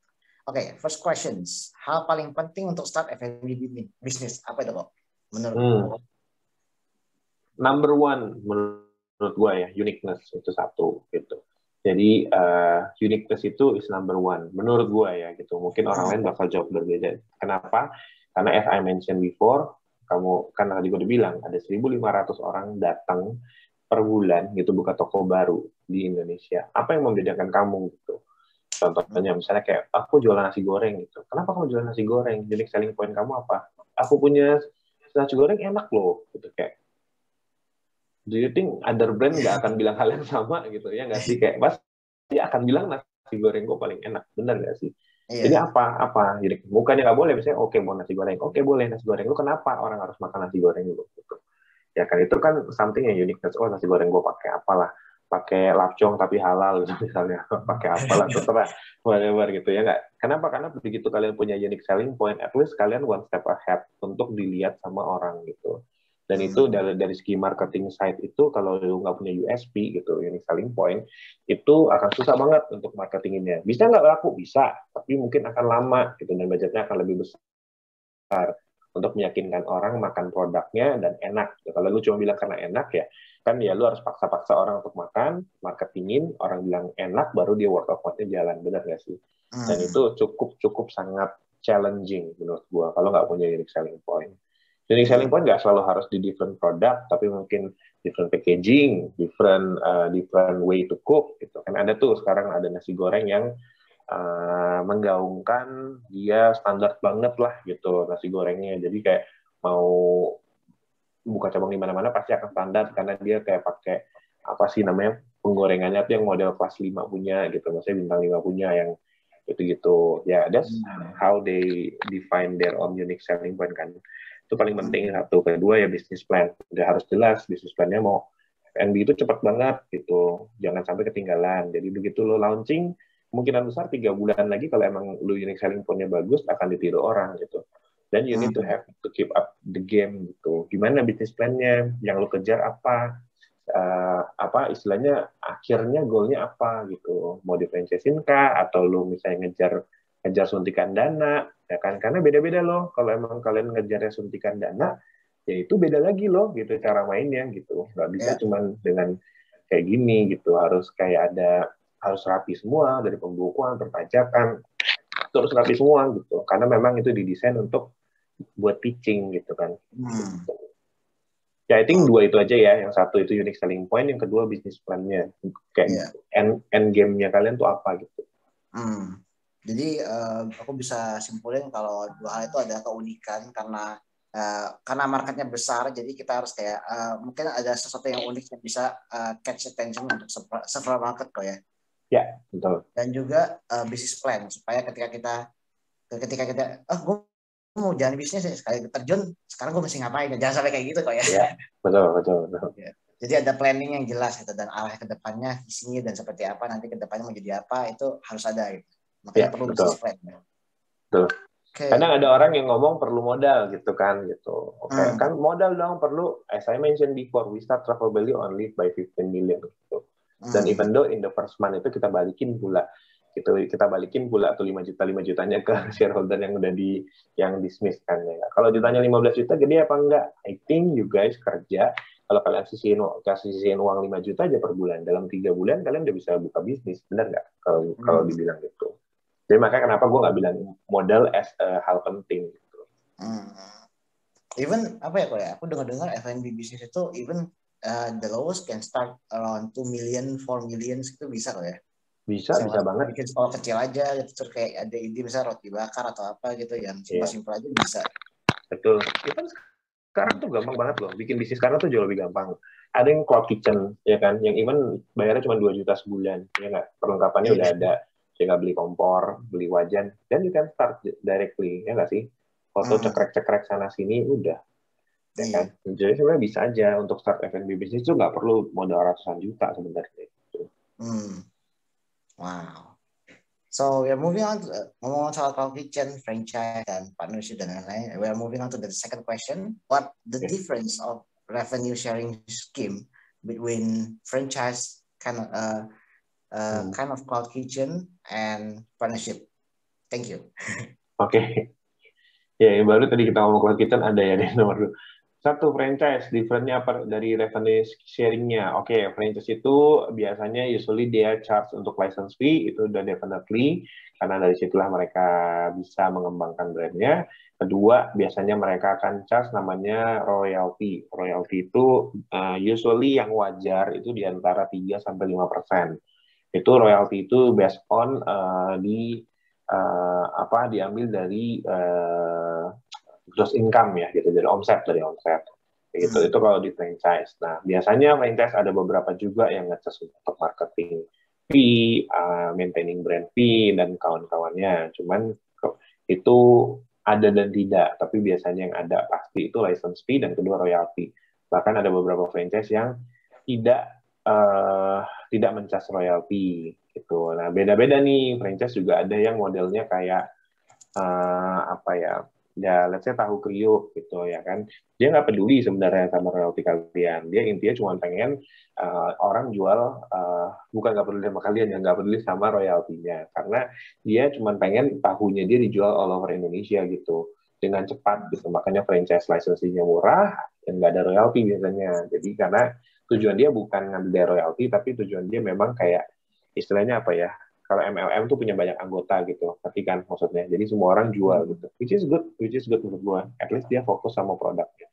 Oke, first questions. Hal paling penting untuk start F&B bisnis apa itu kok? Menurut Number one menurut gue ya, uniqueness itu satu gitu. Jadi uniqueness itu is number one menurut gue ya gitu. Mungkin orang lain bakal jawab berbeda. Kenapa? Karena as I mentioned before, kamu kan tadi gue udah bilang ada 1.500 orang datang per bulan gitu buka toko baru di Indonesia. Apa yang membedakan kamu gitu? Contohnya misalnya kayak aku jualan nasi goreng gitu. Kenapa kamu jualan nasi goreng? Unique selling point kamu apa? Aku punya nasi goreng enak loh gitu kayak. Do you think other brand nggak akan bilang hal yang sama gitu ya nggak sih, kayak pasti akan bilang nasi goreng gue paling enak, benar nggak sih? Jadi Iya. apa jadi bukannya nggak boleh, misalnya oke mau nasi goreng, oke boleh nasi goreng, lu kenapa orang harus makan nasi goreng gitu? Ya kan itu kan something yang unik. Oh nasi goreng gue pakai apalah, pakai lapcong tapi halal gitu misalnya, pakai apalah terserah, whatever gitu ya nggak. Kenapa? Karena begitu kalian punya unique selling point, at least kalian one step ahead untuk dilihat sama orang gitu. Dan itu dari segi marketing side itu kalau lu nggak punya USP gitu, unique selling point, itu akan susah banget untuk marketinginnya. Bisa nggak laku? Bisa, tapi mungkin akan lama gitu dan budgetnya akan lebih besar untuk meyakinkan orang makan produknya dan enak. Kalau lu cuma bilang karena enak ya, kan ya lu harus paksa-paksa orang untuk makan, marketingin, orang bilang enak, baru dia word of mouth-nya jalan, benar nggak sih? Dan itu cukup sangat challenging menurut gua kalau nggak punya unique selling point. Unique selling point nggak selalu harus di different product, tapi mungkin different packaging, different way to cook gitu. Kan ada tuh sekarang ada nasi goreng yang menggaungkan dia standar banget lah gitu nasi gorengnya. Jadi kayak mau buka cabang di mana-mana pasti akan standar karena dia kayak pakai apa sih namanya penggorengannya tuh yang model kelas 5 punya gitu, maksudnya bintang 5 punya yang gitu-gitu. Ya, that's how they define their own unique selling point kan. Itu paling penting satu. Kedua ya bisnis plan. Udah harus jelas bisnis plannya mau F&B itu cepat banget gitu. Jangan sampai ketinggalan. Jadi begitu lo launching, kemungkinan besar 3 bulan lagi kalau emang lo unique selling point-nya bagus akan ditiru orang gitu. Dan you need to have to keep up the game gitu. Gimana bisnis plan-nya? Yang lo kejar apa? Apa istilahnya akhirnya goalnya apa gitu, mau diferensiasin kah atau lo misalnya ngejar suntikan dana ya kan, karena beda-beda loh kalau emang kalian ngejarnya suntikan dana ya itu beda lagi loh gitu cara mainnya gitu, nggak bisa cuman dengan kayak gini gitu, harus kayak harus rapi semua dari pembukuan perpajakan terus rapi semua gitu, karena memang itu didesain untuk buat pitching gitu kan. Ya, I think dua itu aja ya. Yang satu itu unique selling point, yang kedua bisnis plan-nya. Kayak end game-nya kalian tuh apa gitu. Jadi aku bisa simpulin kalau dua hal itu ada keunikan karena marketnya besar, jadi kita harus kayak mungkin ada sesuatu yang unik yang bisa catch attention untuk several market kok ya. Ya, betul. Dan juga bisnis plan supaya ketika kita gue mau jalan bisnis ya, sekali terjun sekarang gue mesti ngapain, jangan sampai kayak gitu kok ya. Ya, betul. Ya. Jadi ada planning yang jelas gitu, dan arah ke depannya visinya dan seperti apa nanti ke depannya mau jadi apa itu harus ada gitu. Makanya perlu bisnis plan. Betul. Kadang ada orang yang ngomong perlu modal gitu kan gitu. Oke, kan modal dong perlu. As I mentioned before, we start Travel Belly only by 15 million gitu. Dan even though in the first month itu kita balikin pula tuh 5 jutanya ke shareholder yang udah yang dismiss kan ya. Kalau ditanya 15 juta gede apa enggak? I think you guys kerja, kalau kalian sisihin uang 5 juta aja per bulan, dalam 3 bulan kalian udah bisa buka bisnis, benar nggak? Kalau dibilang gitu. Jadi makanya kenapa gue nggak bilang modal as a hal penting gitu. Even apa ya kok ya? Aku dengar F&B bisnis itu even the lowest can start around 2 million, 4 million itu bisa kok ya? Bisa banget. Bikin sekolah kecil aja, terus kayak ada ide misalnya roti bakar atau apa gitu yang simpel-simpel aja bisa. Betul. Even sekarang tuh gampang banget loh. Bikin bisnis sekarang tuh jauh lebih gampang. Ada yang cloud kitchen, ya kan? Yang even bayarnya cuma 2 juta sebulan. Ya nggak? Perlengkapannya udah ada. Tinggal beli kompor, beli wajan, dan you can start directly, ya nggak sih? Foto cekrek-cekrek sana-sini, udah. Ya kan? Jadi sebenarnya bisa aja untuk start F&B bisnis itu nggak perlu modal ratusan juta sebenarnya. Wow. So we are moving on to ngomong soal cloud kitchen, franchise, dan partnership dan lain-lain. We are moving on to the second question. What the difference of revenue sharing scheme between franchise kind of cloud kitchen and partnership? Thank you. Oke. Ya, baru tadi kita ngomong cloud kitchen ada ya di nomor 2. Satu, franchise, different-nya apa dari revenue sharing-nya? Oke, franchise itu biasanya usually dia charge untuk license fee, itu udah definitely, karena dari situlah mereka bisa mengembangkan brand-nya. Kedua, biasanya mereka akan charge namanya royalty. Royalty itu usually yang wajar itu di antara 3-5%. Itu royalty itu based on diambil dari gross income ya gitu, dari omset gitu. Itu kalau di franchise. Nah, biasanya franchise ada beberapa juga yang ngecas untuk marketing fee, maintaining brand fee dan kawan-kawannya. Cuman itu ada dan tidak, tapi biasanya yang ada pasti itu license fee dan kedua royalty. Bahkan ada beberapa franchise yang tidak mencas royalty gitu. Nah, beda-beda nih franchise, juga ada yang modelnya kayak let's say tahu kriuk gitu ya kan, dia nggak peduli sebenarnya sama royalti kalian, dia intinya cuma pengen orang jual, bukan nggak peduli sama kalian, yang nggak peduli sama royaltinya, karena dia cuma pengen tahunya dia dijual all over Indonesia gitu dengan cepat gitu. Makanya franchise license-nya murah dan nggak ada royalti biasanya. Jadi karena tujuan dia bukan ngambil dari royalti, tapi tujuan dia memang kayak istilahnya apa ya, kalau MLM tuh punya banyak anggota gitu, ngerti kan maksudnya? Jadi semua orang jual gitu, which is good menurut gue. At least dia fokus sama produknya.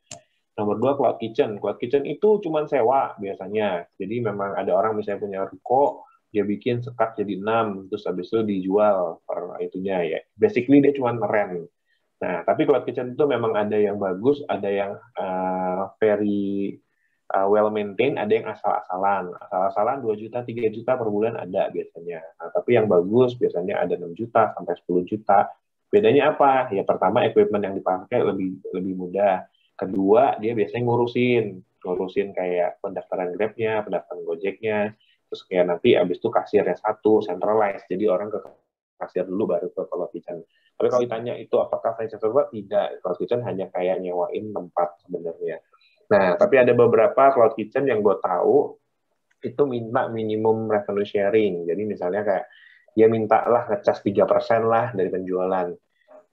Nomor 2, cloud kitchen. Cloud kitchen itu cuma sewa biasanya. Jadi memang ada orang misalnya punya ruko, dia bikin sekat jadi 6, terus habis itu dijual per itunya ya. Basically dia cuma rent. Nah, tapi cloud kitchen itu memang ada yang bagus, ada yang very well maintained, ada yang asal-asalan 2 juta, 3 juta per bulan ada biasanya. Nah, tapi yang bagus biasanya ada 6 juta sampai 10 juta. Bedanya apa? Ya pertama, equipment yang dipakai lebih mudah. Kedua, dia biasanya ngurusin kayak pendaftaran Grab-nya, pendaftaran Gojek-nya, terus kayak nanti abis itu kasirnya satu, centralized. Jadi orang ke kasir dulu baru ke cloud kitchen. Tapi kalau ditanya itu apakah franchise atau tidak, cloud kitchen hanya kayak nyewain tempat sebenarnya. Nah, tapi ada beberapa cloud kitchen yang gue tahu itu minta minimum revenue sharing. Jadi misalnya kayak dia minta lah ngecas 3% lah dari penjualan.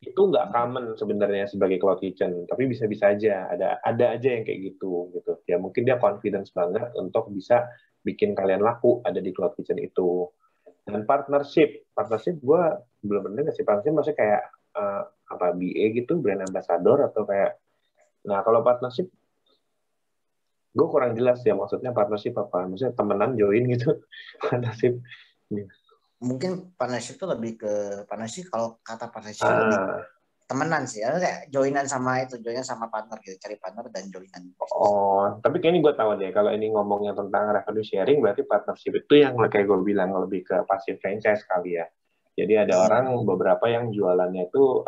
Itu nggak common sebenarnya sebagai cloud kitchen, tapi bisa-bisa aja ada aja yang kayak gitu. Ya mungkin dia confidence banget untuk bisa bikin kalian laku ada di cloud kitchen itu. Dan partnership gue belum pernah nggak sih partnership, maksudnya kayak BA gitu, brand ambassador atau kayak. Nah, kalau partnership Gue kurang jelas ya maksudnya partnership apa. Maksudnya temenan join gitu. Partnership. Mungkin partnership itu lebih ke partnership, kalau kata partnership itu lebih Ah, temenan sih. Ya, kayak joinan sama partner gitu, cari partner dan joinan bisnis. oh, tapi kayaknya gue tahu deh. Kalau ini ngomongnya tentang revenue sharing, berarti partnership itu yang kayak gue bilang lebih ke passive franchise kali ya. Jadi ada orang beberapa yang jualannya itu,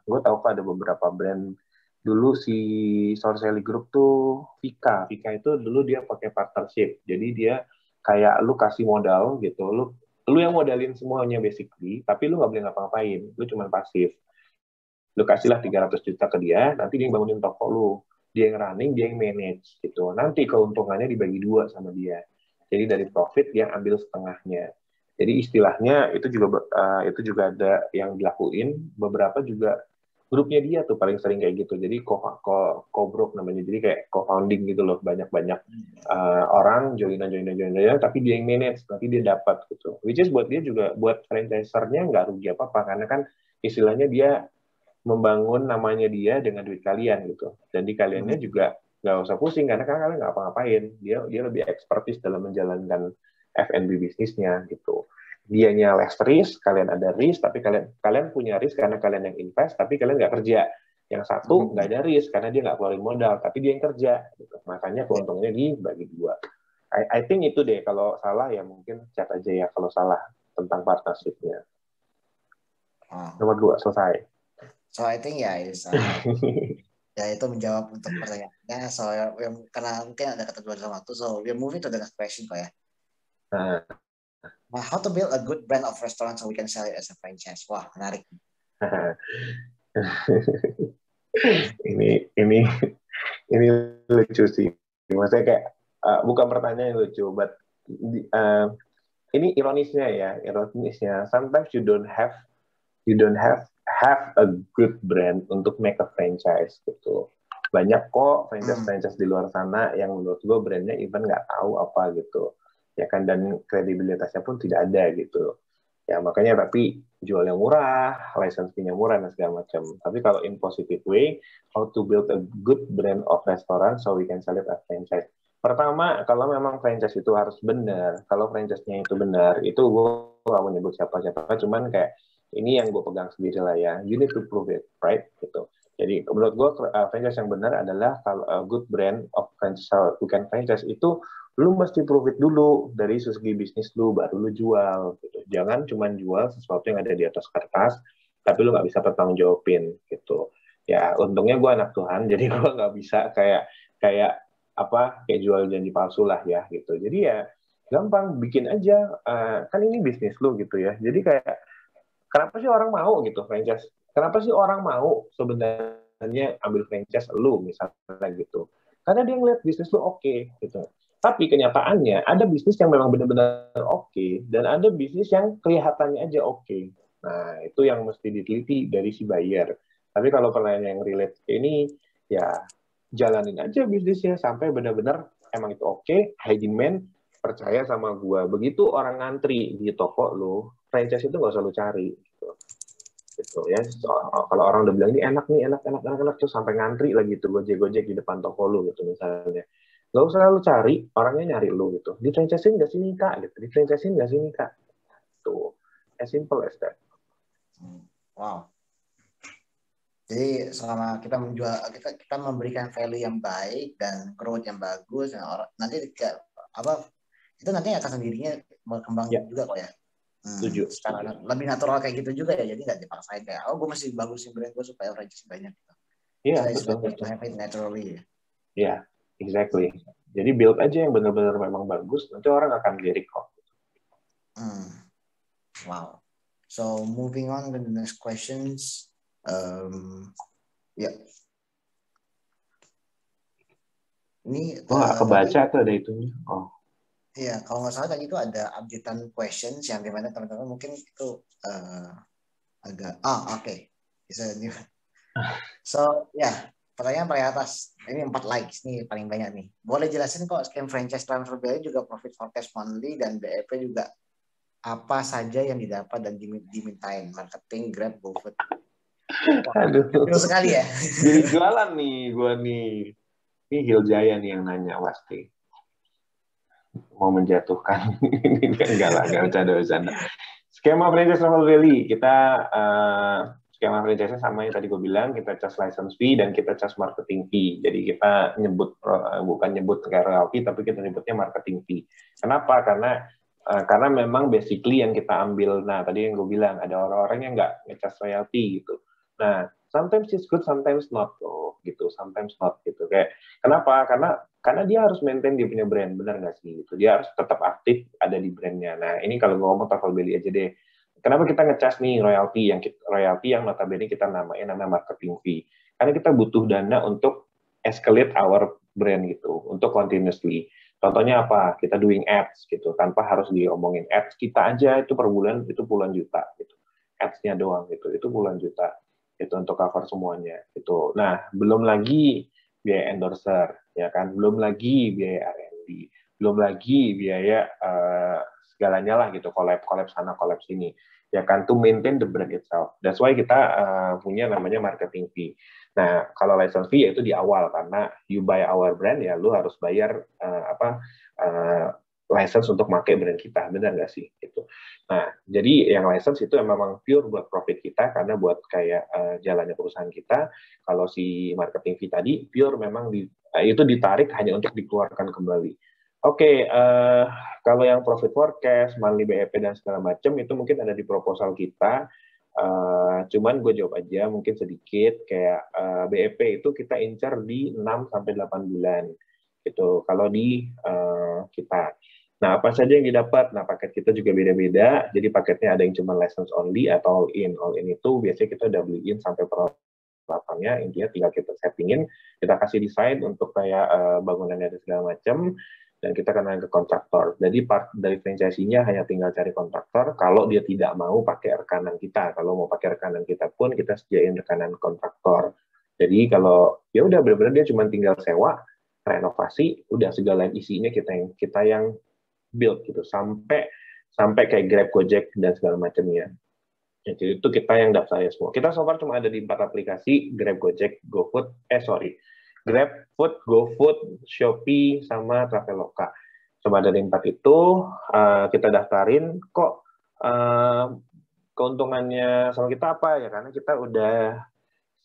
gue tahu kok ada beberapa brand dulu si Sorcelli Group tuh Vika itu dulu dia pakai partnership. Jadi dia kayak lu kasih modal gitu, lu yang modalin semuanya basically, tapi lu nggak boleh ngapa-ngapain, lu cuma pasif. Lu kasihlah 300 juta ke dia, nanti dia yang bangunin toko lu, dia yang running, dia yang manage gitu. Nanti keuntungannya dibagi dua sama dia. Jadi dari profit dia ambil setengahnya. Jadi istilahnya itu juga ada yang dilakuin, beberapa juga grupnya dia tuh paling sering kayak gitu. Jadi co-broke namanya. Jadi kayak co-founding gitu loh, banyak-banyak orang joinan, tapi dia yang manage, nanti dia dapat gitu. Which is buat dia juga, buat franchisernya nggak rugi apa-apa, karena kan istilahnya dia membangun namanya dia dengan duit kalian gitu. Dan di kaliannya juga nggak usah pusing karena kan kalian nggak apa-ngapain. Dia lebih ekspertis dalam menjalankan F&B bisnisnya gitu. Dianya less risk, kalian ada risk, tapi kalian punya risk karena kalian yang invest, tapi kalian nggak kerja. Yang satu nggak ada risk karena dia nggak keluarin modal, tapi dia yang kerja. Gitu. Makanya keuntungannya dibagi dua. I think itu deh, kalau salah ya mungkin chat aja ya kalau salah tentang partnership-nya. Nomor 2 selesai. So I think ya, ya itu menjawab untuk pertanyaannya. So karena mungkin ada ketentuan waktu, so we're moving to the next question kok ya. How to build a good brand of restaurant so we can sell it as a franchise? Wah, menarik. ini ini lucu sih. Maksudnya kayak bukan pertanyaan yang lucu, but ini ironisnya. Sometimes you don't have a good brand untuk make a franchise gitu. Banyak kok franchise di luar sana yang menurut gue brandnya even nggak tahu apa gitu. Ya kan, dan kredibilitasnya pun tidak ada gitu. Ya makanya tapi jual yang murah, license fee-nya murah dan segala macam. Tapi kalau in positive way, how to build a good brand of restaurant so we can sell it as franchise. Pertama, kalau memang franchise itu harus benar, kalau franchise-nya itu benar, itu gue nggak mau nyebut siapa-siapa, cuman kayak ini yang gue pegang sendiri lah ya. You need to prove it, right? Gitu. Jadi menurut gue franchise yang benar adalah kalau good brand of franchise, bukan franchise itu lu mesti prove it dulu dari segi bisnis lu, baru lu jual. Gitu. Jangan cuma jual sesuatu yang ada di atas kertas, tapi lu nggak bisa bertanggung jawabin gitu. Ya untungnya gue anak Tuhan, jadi gue nggak bisa kayak kayak kayak jual janji palsu lah ya gitu. Jadi ya gampang bikin aja, kan ini bisnis lu gitu ya. Jadi kayak kenapa sih orang mau gitu franchise? Kenapa sih orang mau sebenarnya ambil franchise lu misalnya gitu? Karena dia ngeliat bisnis lu oke gitu. Tapi kenyataannya ada bisnis yang memang benar-benar oke dan ada bisnis yang kelihatannya aja oke. Nah, itu yang mesti diteliti dari si buyer. Tapi kalau pertanyaan yang relate ini ya jalanin aja bisnisnya sampai benar-benar emang itu oke, high demand, percaya sama gua. Begitu orang ngantri di toko lu, franchise itu nggak usah lu cari gitu ya. Kalau orang udah bilang ini enak nih, enak tuh sampai ngantri lagi tuh gojek di depan toko lu gitu misalnya, nggak usah lu cari, orangnya nyari lu gitu. Di franchisein nggak sini kak gitu, di franchisein nggak sini kak, tuh as simple as that. Wow. Jadi selama kita menjual, kita memberikan value yang baik dan growth yang bagus, dan orang nanti itu nanti akan sendirinya berkembang juga kok ya. Secara lebih natural kayak gitu juga ya, jadi nggak dipaksain kayak gue masih bagusin brand gue supaya franchise banyak gitu. Iya, betul. Have it naturally ya. Iya, exactly. Jadi build aja yang benar-benar memang bagus, nanti orang akan lirik kok. Wow. So moving on to the next questions. Ya. Ini kebaca tuh ada itunya. Oh. Iya, kalau nggak salah tadi itu ada updatean questions yang dimana teman-teman mungkin itu agak oke. Bisa nih. So pertanyaan paling atas, ini 4 likes nih paling banyak nih. Boleh jelasin kok skema franchise transfer value juga profit forecast monthly dan BEP juga apa saja yang didapat dan dimintain marketing, Grab, GoFood. Aduh. Betul sekali ya. Jadi jualan nih gua nih. Ini Hiljaya nih yang nanya pasti. Mau menjatuhkan. Enggak lah, enggak bercanda-bercanda. Skema franchise Travel Valley, kita skema franchise sama yang tadi gue bilang, kita charge license fee dan kita charge marketing fee. Jadi kita nyebut, bukan nyebut kayak royalty, tapi kita nyebutnya marketing fee. Kenapa? Karena memang basically yang kita ambil, nah tadi yang gue bilang, ada orang-orang yang nggak nge-charge royalty gitu. Nah, sometimes it's good, sometimes not, gitu. Sometimes not, gitu. Kayak, kenapa? Karena dia harus maintain dia punya brand, benar nggak sih? Gitu. Dia harus tetap aktif ada di brandnya. Nah, ini kalau ngomong Travel Belly aja deh. Kenapa kita nge-charge nih royalty yang notabene kita namanya marketing fee? Karena kita butuh dana untuk escalate our brand gitu, untuk continuously. Contohnya apa? Kita doing ads gitu, tanpa harus diomongin ads kita aja itu per bulan itu puluhan juta gitu. Ads-nya doang gitu, itu puluhan juta. Itu untuk cover semuanya gitu. Nah, belum lagi biaya endorser, ya kan? Belum lagi biaya R&D, belum lagi biaya segalanya lah gitu, collab sana, collab sini. Ya kan, to maintain the brand itself. That's why kita punya namanya marketing fee. Nah, kalau license fee itu di awal karena you buy our brand ya lu harus bayar license untuk pakai brand kita, benar nggak sih? Gitu. Nah, jadi yang license itu memang pure buat profit kita karena buat kayak jalannya perusahaan kita. Kalau si marketing fee tadi pure memang itu ditarik hanya untuk dikeluarkan kembali. Oke, kalau yang profit forecast, monthly BEP dan segala macam itu mungkin ada di proposal kita. Cuman gue jawab aja mungkin sedikit kayak BEP itu kita incar di 6-8 bulan gitu kalau di kita. Nah, apa saja yang didapat? Nah, paket kita juga beda-beda. Jadi paketnya ada yang cuma license only atau all in. All in itu biasanya kita udah beliin sampai peralatannya, intinya tinggal kita settingin, kita kasih desain untuk kayak bangunannya dan segala macam, dan kita kenalin ke kontraktor. Jadi part dari franchisee-nya hanya tinggal cari kontraktor. Kalau dia tidak mau pakai rekanan kita, kalau mau pakai rekanan kita pun kita sediain rekanan kontraktor. Jadi kalau ya udah benar-benar dia cuma tinggal sewa, renovasi, udah segala isinya kita yang build gitu sampai kayak Grab, Gojek dan segala macamnya. Jadi itu kita yang daftar ya semua. Kita so far cuma ada di 4 aplikasi, Grab, Gojek, GoFood, Grab, Food, GoFood, Shopee, sama Traveloka. Coba dari 4 itu, kita daftarin, kok keuntungannya sama kita apa ya? Karena kita udah,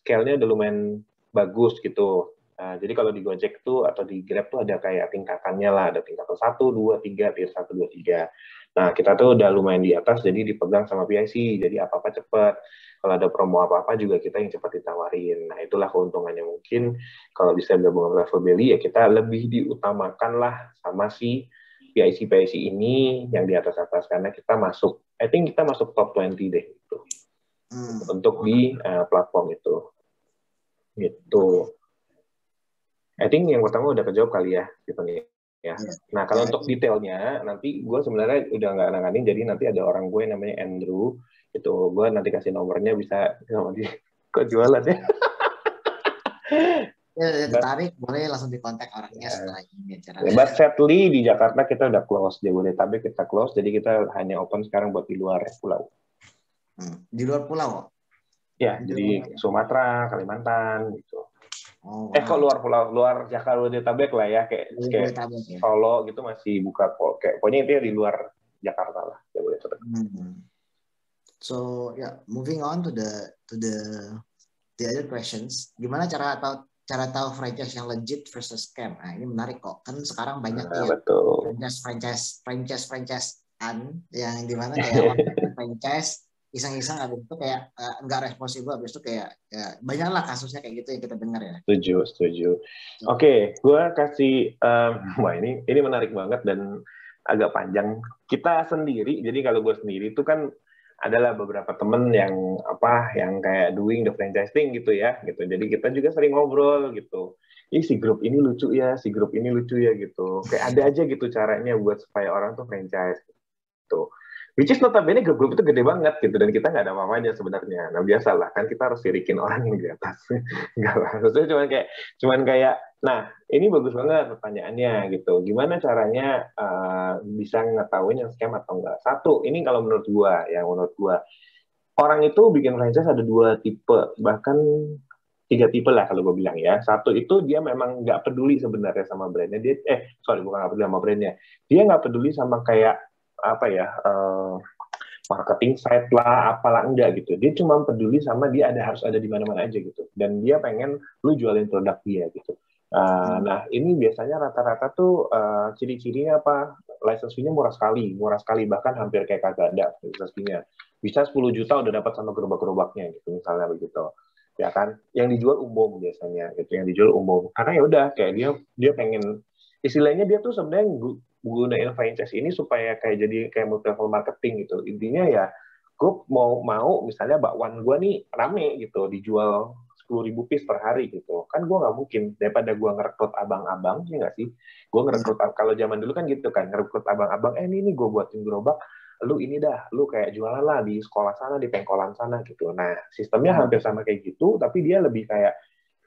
scale-nya udah lumayan bagus gitu. Jadi kalau di Gojek tuh atau di Grab tuh ada kayak tingkatannya lah, ada tingkatan 1, 2, 3, tier 1, 2, 3. Nah, kita tuh udah lumayan di atas, jadi dipegang sama PIC, jadi apa-apa cepat. Kalau ada promo apa-apa juga kita yang cepat ditawarin. Nah, itulah keuntungannya mungkin. Kalau bisa gabung sama Travel Belly, ya kita lebih diutamakan lah sama si PIC ini yang di atas-atas. Karena kita masuk, I think kita masuk top 20 deh. Gitu. Untuk di platform itu. Gitu. I think yang pertama udah kejawab kali ya, Tiffany. Ya. Nah, kalau untuk detailnya, nanti gue sebenarnya udah nggak nanganin, jadi nanti ada orang gue namanya Andrew, itu gue nanti kasih nomornya bisa sama dia. Kok jualan ya? Ya, tertarik, boleh langsung dikontak orangnya setelah ini. But sadly di Jakarta kita udah close, Jabodetabek kita close, jadi kita hanya open sekarang buat di luar pulau. Di luar pulau? Ya, jadi Sumatera, Kalimantan, gitu. Oh, wow. Kok luar pulau, luar Jabodetabek lah ya, kayak Solo gitu masih buka kok. Kayak pokoknya intinya di luar Jakarta lah, Jabodetabek. So moving on to the other questions. Gimana cara tahu franchise yang legit versus scam? Nah, ini menarik kok. Kan sekarang banyak franchise-an yang dimana kayak franchise iseng-iseng habis itu kayak nggak responsibel, habis itu kayak banyaklah kasusnya kayak gitu yang kita dengar ya. Setuju. Oke, gue kasih wah ini menarik banget dan agak panjang. Kita sendiri, jadi kalau gue sendiri itu kan adalah beberapa temen yang kayak doing the franchising gitu ya, gitu. Jadi kita juga sering ngobrol gitu. Si grup ini lucu ya, si grup ini lucu ya gitu. Kayak ada aja gitu caranya buat supaya orang tuh franchise gitu. Which is notabene grup-grup itu gede banget gitu, dan kita nggak ada apa-apanya sebenarnya. Nah biasalah kan kita harus sirikin orang yang di atas. Enggak lah, maksudnya cuman kayak, nah ini bagus banget pertanyaannya gitu. Gimana caranya bisa ngetahuin yang scam atau enggak? Satu, ini kalau menurut gua, orang itu bikin franchise ada 2 tipe, bahkan tiga tipe lah kalau gue bilang ya. Satu itu dia memang nggak peduli sebenarnya sama brandnya. Bukan nggak peduli sama brandnya. Dia nggak peduli sama kayak apa ya, marketing site lah, apalah enggak gitu. Dia cuma peduli sama dia harus ada di mana-mana aja gitu. Dan dia pengen lu jualin produk dia gitu. Nah, ini biasanya rata-rata tuh ciri-cirinya apa? License fee-nya murah sekali, bahkan hampir kayak kagak ada license fee-nya. Bisa 10 juta udah dapat sama gerobak-gerobaknya gitu, misalnya begitu. Ya kan? Yang dijual umum biasanya gitu, yang dijual umum. Karena ya udah kayak dia pengen istilahnya dia tuh sebenarnya gunain franchise ini supaya kayak jadi kayak multi level marketing gitu. Intinya ya gue mau misalnya bakwan gue nih rame gitu dijual 10.000 piece per hari gitu kan gue nggak mungkin daripada gue ngerekrut abang-abang ya nggak sih gue ngerekrut kalau zaman dulu kan gitu kan ngerekrut abang-abang ini gue buatin gerobak lu ini dah lu kayak jualan lah di sekolah sana di pengkolan sana gitu nah sistemnya hampir sama kayak gitu tapi dia lebih kayak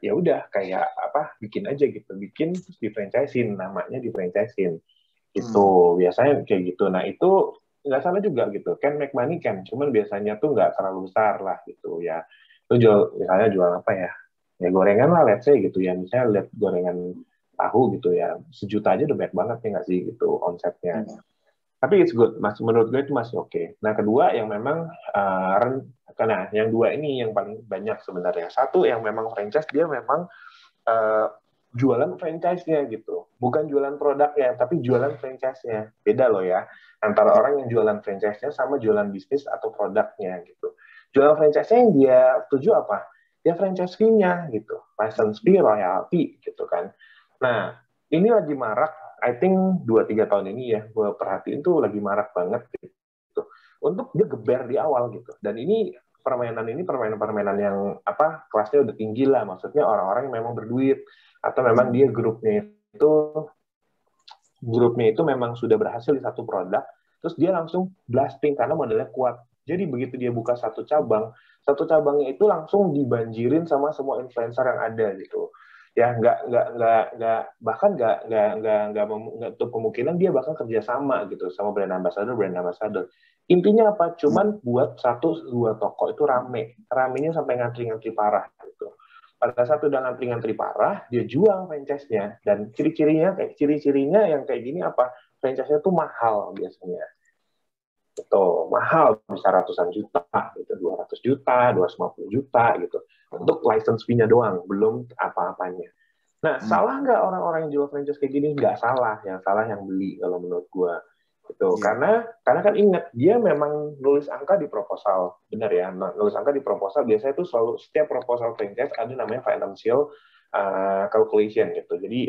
ya udah kayak apa bikin aja gitu bikin terus di franchisein namanya di franchisein itu biasanya kayak gitu nah itu nggak salah juga gitu can make money can cuman biasanya tuh nggak terlalu besar lah gitu ya lu jual misalnya jual apa ya ya gorengan lah let's say gitu ya misalnya lihat gorengan tahu gitu ya 1 juta aja udah banyak banget ya nggak sih gitu omsetnya tapi it's good masih menurut gue itu masih oke. Nah kedua yang memang karena yang dua ini yang paling banyak sebenarnya satu yang memang franchise dia memang uh, jualan franchise-nya gitu. Bukan jualan produknya, tapi jualan franchise-nya. Beda loh ya. Antara orang yang jualan franchise-nya sama jualan bisnis atau produknya gitu. Jualan franchise-nya yang dia tuju apa? Dia franchise fee-nya gitu. License fee, royalty gitu kan. Nah, ini lagi marak, I think 2-3 tahun ini ya, gue perhatiin tuh lagi marak banget gitu. Untuk dia geber di awal gitu. Dan ini permainan-permainan yang apa kelasnya udah tinggi lah maksudnya orang-orang yang memang berduit atau memang dia grupnya itu memang sudah berhasil di satu produk terus dia langsung blasting karena modelnya kuat jadi begitu dia buka satu cabangnya itu langsung dibanjirin sama semua influencer yang ada gitu ya nggak bahkan nggak untuk kemungkinan dia bahkan kerjasama gitu sama brand ambassador intinya apa cuman buat 1-2 toko itu ramenya sampai ngantri parah gitu pada saat udah ngantri parah dia jual franchise-nya dan ciri-cirinya yang kayak gini apa franchise-nya tuh mahal biasanya itu mahal bisa ratusan juta gitu 200 juta 250 juta gitu untuk license fee-nya doang belum apa-apanya nah salah nggak orang-orang yang jual franchise kayak gini nggak salah yang salah yang beli kalau menurut gua gitu karena kan ingat dia memang nulis angka di proposal benar ya nulis angka di proposal biasanya itu selalu setiap proposal franchise ada namanya financial calculation gitu jadi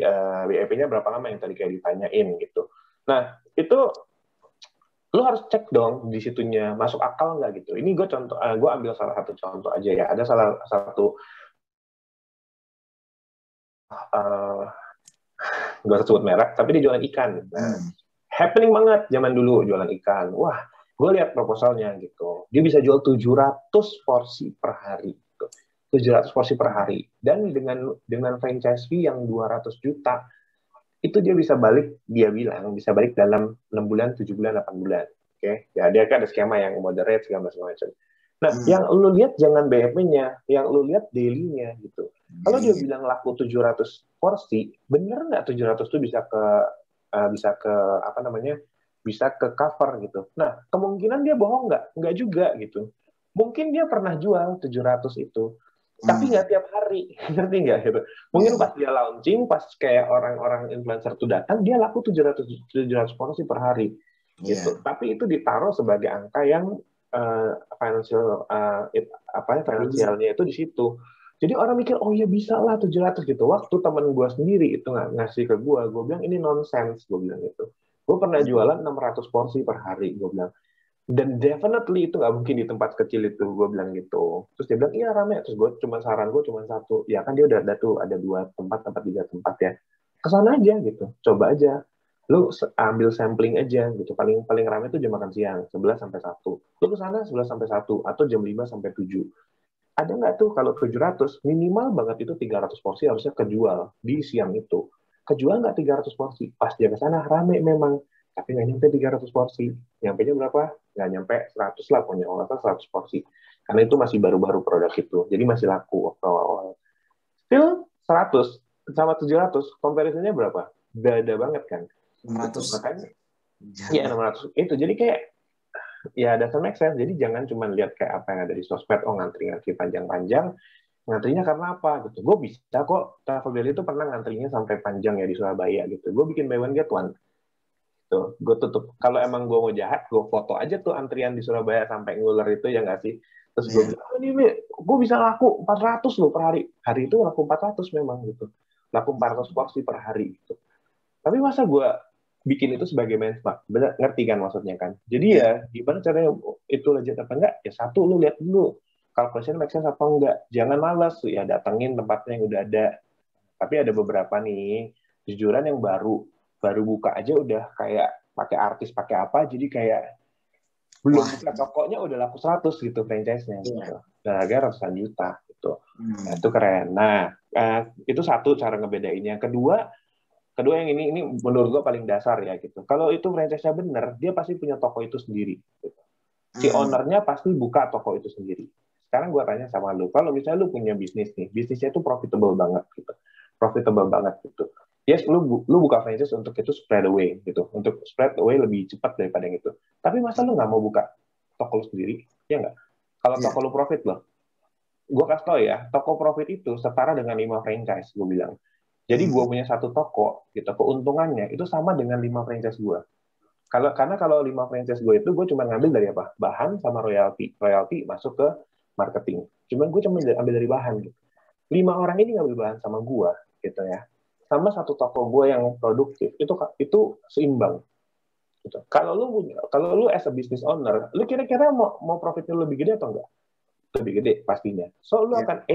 BEP-nya berapa lama yang tadi kayak ditanyain gitu nah itu lu harus cek dong di situnya masuk akal nggak gitu ini gue ambil salah satu contoh aja ya ada salah satu gue sebut merek tapi dia jualan ikan nah happening banget zaman dulu jualan ikan. Wah, gue lihat proposalnya gitu. Dia bisa jual 700 porsi per hari. Gitu. 700 porsi per hari. Dan dengan franchise fee yang 200 juta, itu dia bilang, bisa balik dalam 6 bulan, 7 bulan, 8 bulan. Oke, okay? Ya dia kan ada skema yang moderate, segala macam. Nah, yang lu lihat jangan BEP-nya, yang lu lihat daily-nya gitu. Kalau dia bilang laku 700 porsi, bener nggak 700 itu bisa ke cover gitu. Nah, kemungkinan dia bohong nggak juga gitu. Mungkin dia pernah jual 700 itu, tapi nggak tiap hari, ngerti nggak gitu. Mungkin pas dia launching, pas kayak orang-orang influencer itu datang, dia laku 700 porsi per hari gitu. Tapi itu ditaruh sebagai angka yang finansialnya itu di situ. Jadi orang mikir, oh ya bisa lah 700 gitu. Waktu temen gue sendiri itu ngasih ke gue bilang ini nonsense, gue bilang gitu. Gue pernah jualan 600 porsi per hari, gue bilang. Dan definitely itu nggak mungkin di tempat kecil itu, gue bilang gitu. Terus dia bilang, iya rame. Terus saran gue cuma satu. Ya kan dia udah ada tuh, ada 2 tempat, 3 tempat ya. Kesana aja gitu, coba aja. Lu ambil sampling aja gitu. Paling rame itu jam makan siang, 11 sampai 1. Lu kesana 11 sampai 1, atau jam 5 sampai 7 ada nggak tuh kalau 700 minimal banget itu 300 porsi harusnya kejual di siang itu kejual nggak 300 porsi pas dia ke sana rame memang tapi nggak nyampe 300 porsi nyampe nya berapa nggak nyampe 100 lah punya orang 100 porsi karena itu masih baru-baru produk itu jadi masih laku waktu awal still 100 sama 700, comparisonnya berapa? Beda banget kan. 600. Makanya, ya 600 itu. Jadi kayak, ya doesn't make sense. Jadi jangan cuma lihat kayak apa yang ada di sosmed, oh ngantri-ngantri panjang-panjang, ngantrinya karena apa gitu. Gue bisa kok, Travel Daily itu pernah ngantrinya sampai panjang ya di Surabaya gitu. Gue bikin buy one get one. Tuh, gue tutup. Kalau emang gue mau jahat, gue foto aja tuh antrian di Surabaya sampai nguler itu ya nggak sih. Terus gue bilang, oh, ini gue bisa laku 400 loh per hari. Hari itu laku 400 memang gitu. Laku 400 porsi per hari gitu. Tapi masa gue bikin itu sebagai benchmark? Bener, ngerti kan maksudnya kan? Jadi ya, gimana caranya itu legit apa enggak? Ya satu, lu lihat dulu. Calculation make sense apa enggak? Jangan malas, ya datengin tempatnya yang udah ada. Tapi ada beberapa nih, jujuran yang baru buka aja udah kayak pakai artis pakai apa, jadi kayak belum buka tokonya udah laku 100 gitu franchise-nya gitu. Gara-gara ratusan juta gitu. Nah, itu keren. Nah, itu satu cara ngebedainnya. Kedua yang ini menurut gua paling dasar ya gitu. Kalau itu franchise-nya bener, dia pasti punya toko itu sendiri. Gitu. Si ownernya pasti buka toko itu sendiri. Sekarang gua tanya sama lu, kalau misalnya lu punya bisnis nih, bisnisnya itu profitable banget gitu. Profitable banget gitu. Yes, lu buka franchise untuk itu spread away gitu, untuk spread away lebih cepat daripada yang itu. Tapi masa lu nggak mau buka toko lu sendiri? Ya nggak? Kalau toko lu profit loh, gue kasih tau ya, toko profit itu setara dengan 5 franchise, gue bilang. Jadi gue punya satu toko, gitu, keuntungannya itu sama dengan 5 franchise gue. Karena kalau 5 franchise gue itu, gue cuma ngambil dari apa? Bahan sama royalti. Royalti masuk ke marketing. Cuman gue cuma ambil dari bahan gitu. 5 orang ini ngambil bahan sama gue, gitu ya. Sama satu toko gue yang produktif itu seimbang. Gitu. Kalau lu as a business owner, lu kira-kira mau profitnya lebih gede atau enggak? Lebih gede pastinya. So lu akan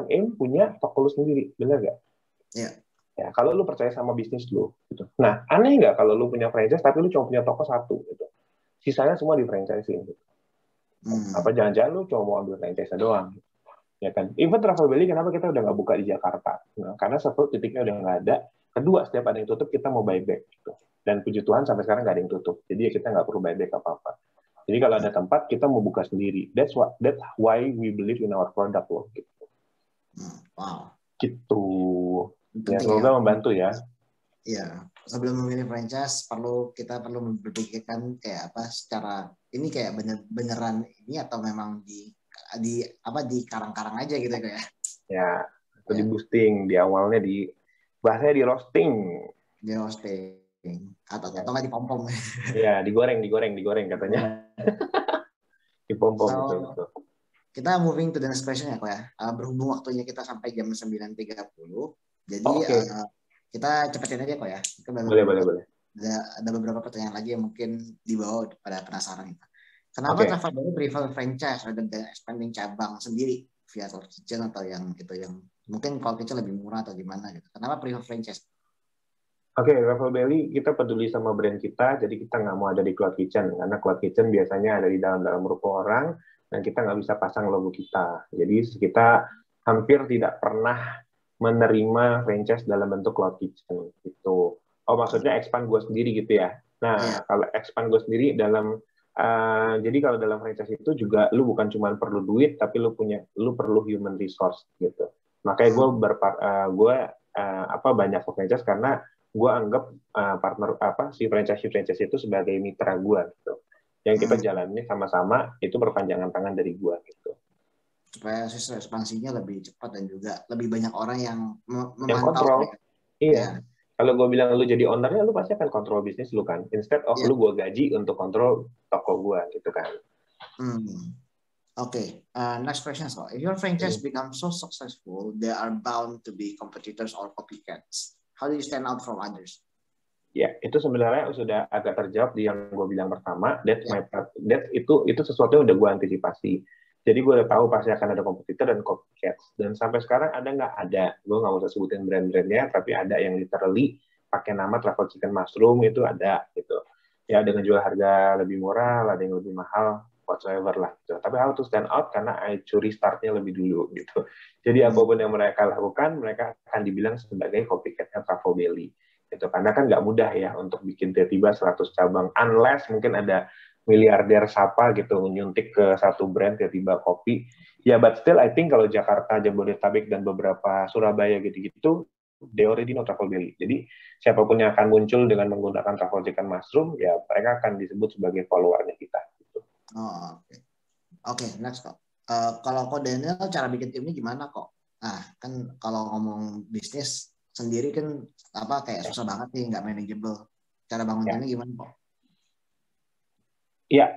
aim punya toko lu sendiri, benar nggak? Ya, kalau lu percaya sama bisnis lu. Gitu. Nah, aneh nggak kalau lu punya franchise tapi lu cuma punya toko satu, gitu. Sisanya semua di franchise-in. Gitu. Apa jangan-jangan lu cuma mau ambil franchise doang? Ya kan, even Travel Belly kenapa kita udah nggak buka di Jakarta? Nah, karena satu titiknya udah nggak ada, kedua setiap ada yang tutup kita mau buyback gitu. Dan puji Tuhan sampai sekarang nggak ada yang tutup, jadi kita nggak perlu buyback apa-apa. Jadi kalau ada tempat kita mau buka sendiri. That's why we believe in our product loh. Gitu. Wow. Gitu. Ya semoga membantu ya. Iya, sebelum memilih franchise kita perlu berpikirkan kayak apa secara ini kayak beneran ini atau memang di karang-karang aja gitu ya. Ya, atau di boosting, di awalnya bahasanya di roasting. Di roasting. Atau nggak dipom-pom. Ya, digoreng katanya. Dipom-pom gitu. Kita moving to the next question ya kok ya. Berhubung waktunya kita sampai jam 9.30. Jadi kita cepetin aja kok ya. Boleh. Ada beberapa pertanyaan lagi yang mungkin dibawa pada penasaran itu. Kenapa Travel Belly prefer franchise rather than expanding cabang sendiri via Cloud Kitchen atau yang mungkin Cloud Kitchen lebih murah atau gimana gitu? Kenapa prefer franchise? Travel Belly kita peduli sama brand kita, jadi kita nggak mau ada di Cloud Kitchen karena Cloud Kitchen biasanya ada di dalam ruko orang dan kita nggak bisa pasang logo kita. Jadi kita hampir tidak pernah menerima franchise dalam bentuk Cloud Kitchen gitu. Oh maksudnya expand gue sendiri gitu ya? Nah kalau expand gue sendiri jadi kalau dalam franchise itu juga lu bukan cuma perlu duit, tapi lu perlu human resource gitu. Makanya gue banyak franchise karena gue anggap partner si franchise itu sebagai mitra gue gitu. Yang kita jalannya sama-sama itu perpanjangan tangan dari gue gitu. Supaya sistem ekspansinya lebih cepat dan juga lebih banyak orang yang memantau. Yang kontrol. Iya. Kalau gue bilang lu jadi ownernya, lu pasti akan kontrol bisnis lu kan. Instead of lu gue gaji untuk kontrol toko gue gitu kan. Next question. So, if your franchise becomes so successful, there are bound to be competitors or copycats. How do you stand out from others? Ya, itu sebenarnya sudah agak terjawab di yang gue bilang pertama. Itu sesuatu yang udah gue antisipasi. Jadi gue udah tahu pasti akan ada kompetitor dan copycats. Dan sampai sekarang ada nggak? Ada. Gue nggak usah sebutin brand-brandnya, tapi ada yang literally pakai nama Travel Chicken Mushroom itu ada gitu. Ya dengan jual harga lebih murah, ada yang lebih mahal, whatsoever lah. Gitu. Tapi how to stand out karena I curi startnya lebih dulu gitu. Jadi apapun yang mereka lakukan, mereka akan dibilang sebagai copycatnya Travel Belly. Gitu. Karena kan nggak mudah ya untuk bikin tiba-tiba 100 cabang. Unless mungkin ada miliarder siapa gitu nyuntik ke satu brand tiba-tiba kopi. Ya, but still I think kalau Jakarta, Jabodetabek dan beberapa Surabaya gitu-gitu, they already know Truffle Belly. Jadi siapapun yang akan muncul dengan menggunakan Truffle Chicken Mushroom, ya mereka akan disebut sebagai followernya kita. Gitu. Oh, oke. Oke, next kok. Kalau kok Daniel, cara bikin timnya gimana kok? Nah, kan kalau ngomong bisnis sendiri kan kayak susah banget nih, nggak manageable. Cara bangun timnya gimana kok? Ya,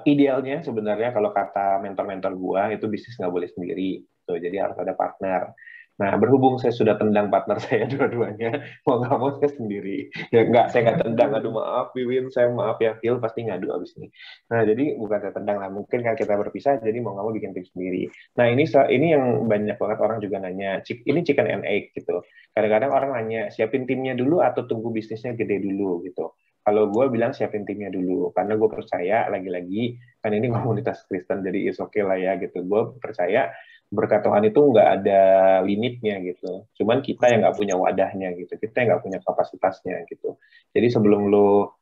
idealnya sebenarnya kalau kata mentor-mentor gua itu bisnis nggak boleh sendiri, tuh. Jadi harus ada partner. Nah, berhubung saya sudah tendang partner saya dua-duanya, mau nggak mau saya sendiri. Ya nggak, saya nggak tendang. Aduh maaf, Wiwin, saya maaf ya, Phil pasti ngadu abis ini. Nah, jadi bukan saya tendang lah. Mungkin kan kita berpisah, jadi mau nggak mau bikin tim sendiri. Nah, ini yang banyak banget orang juga nanya. Ini chicken and egg gitu. Kadang-kadang orang nanya, siapin timnya dulu atau tunggu bisnisnya gede dulu gitu. Kalau gue bilang siapin timnya dulu, karena gue percaya lagi-lagi kan ini komunitas Kristen jadi is okay lah ya gitu. Gue percaya berkat Tuhan itu nggak ada limitnya gitu. Cuman kita yang nggak punya wadahnya gitu, kita yang nggak punya kapasitasnya gitu. Jadi sebelum lo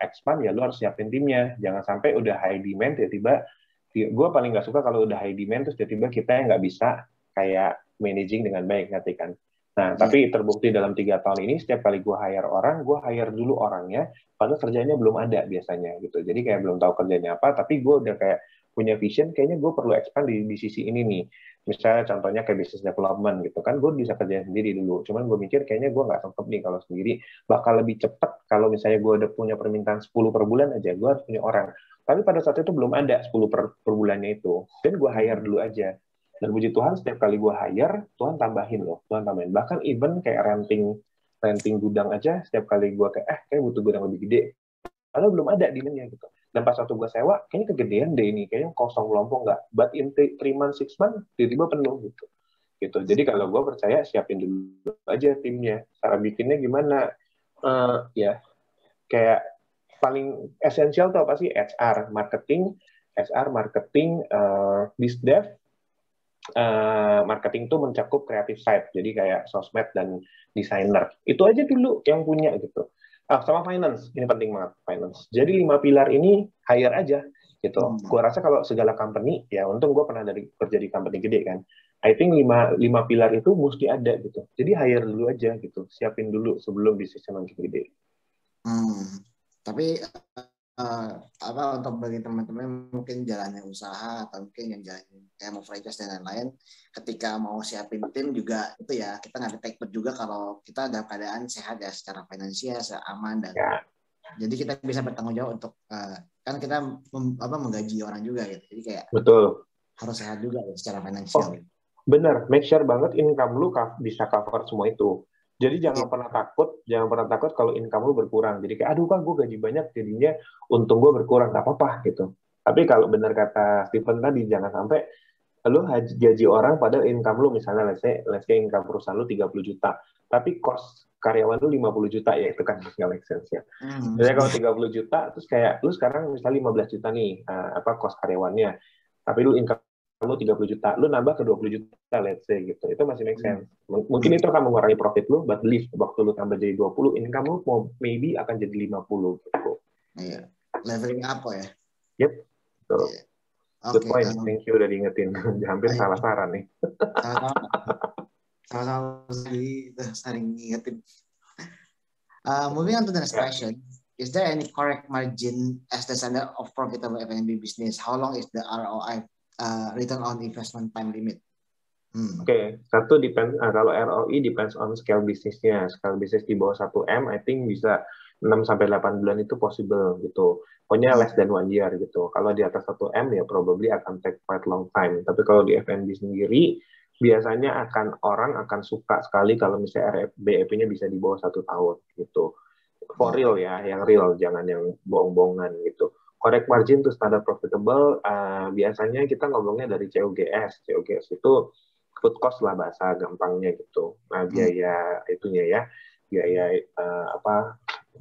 expand ya lo harus siapin timnya. Jangan sampai udah high demand tiba-tiba. Gue paling nggak suka kalau udah high demand terus tiba-tiba kita yang nggak bisa kayak managing dengan baik, ngerti kan? Nah, tapi terbukti dalam 3 tahun ini, setiap kali gue hire orang, gue hire dulu orangnya, padahal kerjanya belum ada biasanya gitu. Jadi kayak belum tahu kerjanya apa, tapi gue udah kayak punya vision, kayaknya gue perlu expand di sisi ini nih. Misalnya contohnya kayak business development gitu kan, gue bisa kerjain sendiri dulu. Cuman gue mikir kayaknya gue nggak sanggup nih kalau sendiri, bakal lebih cepat kalau misalnya gue udah punya permintaan 10 per bulan aja, gue harus punya orang. Tapi pada saat itu belum ada 10 per bulannya itu, dan gue hire dulu aja. Dan puji Tuhan setiap kali gue hire, Tuhan tambahin loh, Tuhan tambahin. Bahkan even kayak renting gudang aja, setiap kali gue kayak butuh gudang lebih gede, padahal belum ada demandnya gitu. Dan pas waktu gue sewa, kayaknya kegedean deh ini, kayaknya kosong melompong nggak. But in 3 months, 6 months, tiba-tiba penuh gitu. Jadi kalau gue percaya siapin dulu aja timnya. Cara bikinnya gimana? Ya kayak paling esensial tuh apa sih? HR, marketing, BizDev, marketing itu mencakup creative side, jadi kayak sosmed dan desainer. Itu aja dulu yang punya gitu. Sama finance, ini penting banget finance. Jadi 5 pilar ini hire aja gitu. Gua rasa kalau segala company, ya untung gue pernah kerja di company gede kan. I think 5 pilar itu mesti ada gitu. Jadi hire dulu aja gitu, siapin dulu sebelum bisnisnya makin gede. Tapi untuk bagi teman-teman mungkin jalannya usaha atau mungkin yang jalan kayak mau franchise dan lain-lain, ketika mau siapin tim juga itu ya kita nggak takut juga kalau kita dalam keadaan sehat ya secara finansial, aman dan jadi kita bisa bertanggung jawab untuk kan kita menggaji orang juga gitu, jadi kayak betul harus sehat juga ya secara finansial. Bener, make sure banget income lu bisa cover semua itu. Jadi jangan pernah takut kalau income lu berkurang. Jadi kayak, aduh kan gue gaji banyak, jadinya untung gue berkurang, nggak apa-apa gitu. Tapi kalau benar kata Stephen tadi, jangan sampai lu gaji orang pada income lu, misalnya let's say income perusahaan lu 30 juta, tapi cost karyawan lu 50 juta, ya itu kan nggak make sense ya. Jadi kalau 30 juta, terus kayak lu sekarang misalnya 15 juta nih, cost karyawannya, tapi lu income lu 30 juta, lu nambah ke 20 juta, let's say gitu. Itu masih make sense. Mungkin itu akan mengurangi profit lu, but believe, waktu lu tambah jadi 20, income lu maybe akan jadi 50 gitu. Iya, leveling up ya. Yep, betul. Good point, thank you udah diingetin. Hampir salah saran nih. Sama-sama sering ngingetin. Moving on to the next question. Is there any correct margin as the standard of profitable F&B business? How long is the ROI, return on investment time limit? Oke, satu depend, kalau ROI depends on scale bisnisnya. Scale bisnis di bawah 1M, I think bisa 6-8 bulan itu possible gitu. Pokoknya less than 1 year gitu. Kalau di atas 1M ya probably akan take quite long time. Tapi kalau di F&B sendiri, biasanya orang akan suka sekali kalau misalnya BEP-nya bisa di bawah 1 tahun gitu. For real ya, yang real, jangan yang bohong-bohongan gitu. Correct margin to standard profitable, biasanya kita ngomongnya dari COGS. COGS itu food cost lah bahasa gampangnya gitu. Nah, biaya itunya ya, biaya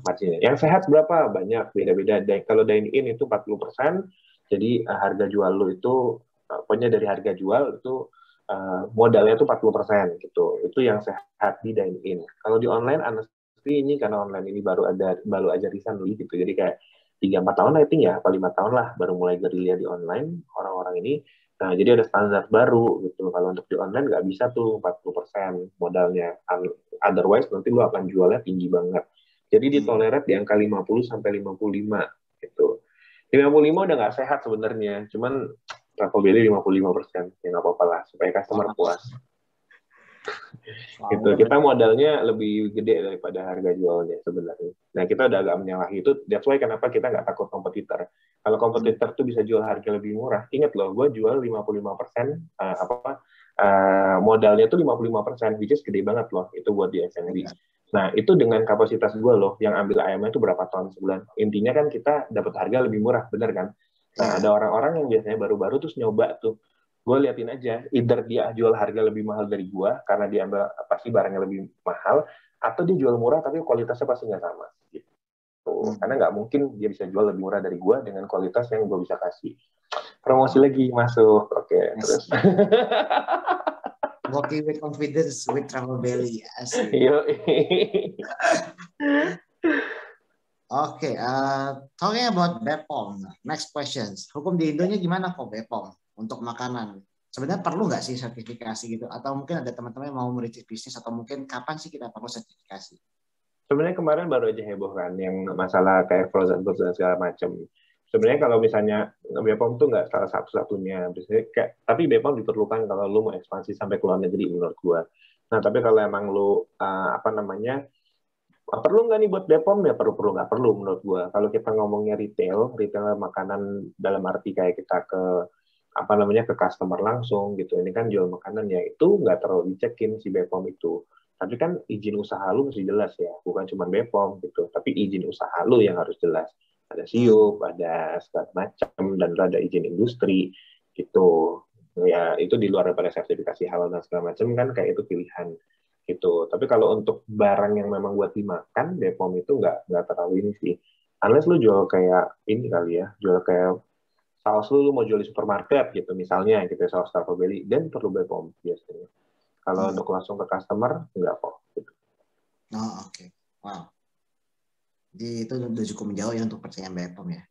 marginnya. Yang sehat berapa? Banyak, beda-beda. Kalau dine-in itu 40%, jadi harga jual lu itu, pokoknya dari harga jual itu modalnya itu 40% gitu. Itu yang sehat di dine-in. Kalau di online, ini karena online ini baru aja recently gitu. Jadi kayak 3-4 tahun I think ya, apa 5 tahun lah baru mulai gerilya di online orang-orang ini. Nah, jadi ada standar baru gitu. Kalau untuk di online nggak bisa tuh 40% modalnya. Otherwise nanti lu akan jualnya tinggi banget. Jadi ditolerat di angka 50 sampai 55 gitu. 55 udah nggak sehat sebenarnya. Cuman Travelbelly 55%. Ya nggak apa-apa lah supaya customer puas. Gitu. Kita modalnya lebih gede daripada harga jualnya sebenarnya. Nah, kita udah agak menyalahi itu. That's why kenapa kita nggak takut kompetitor. Kalau kompetitor tuh bisa jual harga lebih murah. Ingat loh, gue jual 55%, modalnya tuh 55%, which is gede banget loh. Itu buat di F&B. Nah, itu dengan kapasitas gue loh, yang ambil ayamnya itu berapa ton sebulan. Intinya kan kita dapat harga lebih murah, bener kan? Nah, ada orang-orang yang biasanya baru-baru terus nyoba tuh. Gue liatin aja, either dia jual harga lebih mahal dari gue karena dia ambil pasti barangnya lebih mahal, atau dia jual murah tapi kualitasnya pasti nggak sama. Gitu. Karena nggak mungkin dia bisa jual lebih murah dari gue dengan kualitas yang gue bisa kasih. Promosi lagi masuk, oke. Terus. Walking with confidence with Travelbelly, asik. Oke, talking about BPOM. Next questions. Hukum di Indonya gimana kok BPOM untuk makanan? Sebenarnya perlu nggak sih sertifikasi gitu? Atau mungkin ada teman-teman yang mau merintis bisnis, atau mungkin kapan sih kita perlu sertifikasi? Sebenarnya kemarin baru aja heboh kan, yang masalah kayak frozen food dan segala macam. Sebenarnya kalau misalnya BPOM tuh nggak salah satu-satunya, tapi BPOM diperlukan kalau lu mau ekspansi sampai ke luar negeri menurut gua. Nah, tapi kalau emang lu perlu nggak nih buat BPOM ya perlu nggak perlu menurut gua. Kalau kita ngomongnya retail makanan dalam arti kayak kita ke ke customer langsung gitu. Ini kan jual makanan ya itu nggak terlalu dicekin si BPOM itu. Tapi kan izin usaha lu mesti jelas ya, bukan cuma BPOM gitu, tapi izin usaha lu yang harus jelas. Ada SIUP, ada segala macam, dan ada izin industri gitu. Ya itu di luar daripada sertifikasi halal dan segala macam kan kayak itu pilihan gitu. Tapi kalau untuk barang yang memang buat dimakan, BPOM itu nggak terlalu ini sih. Unless lu jual kayak ini kali ya, jual kayak saus lu mau jual di supermarket gitu misalnya gitu saus Travelbelly, dan perlu BPOM biasanya. Kalau untuk langsung ke customer nggak kok. Gitu. Oh oke, wow. Jadi itu udah cukup menjauh ya untuk percayaan BPOM ya.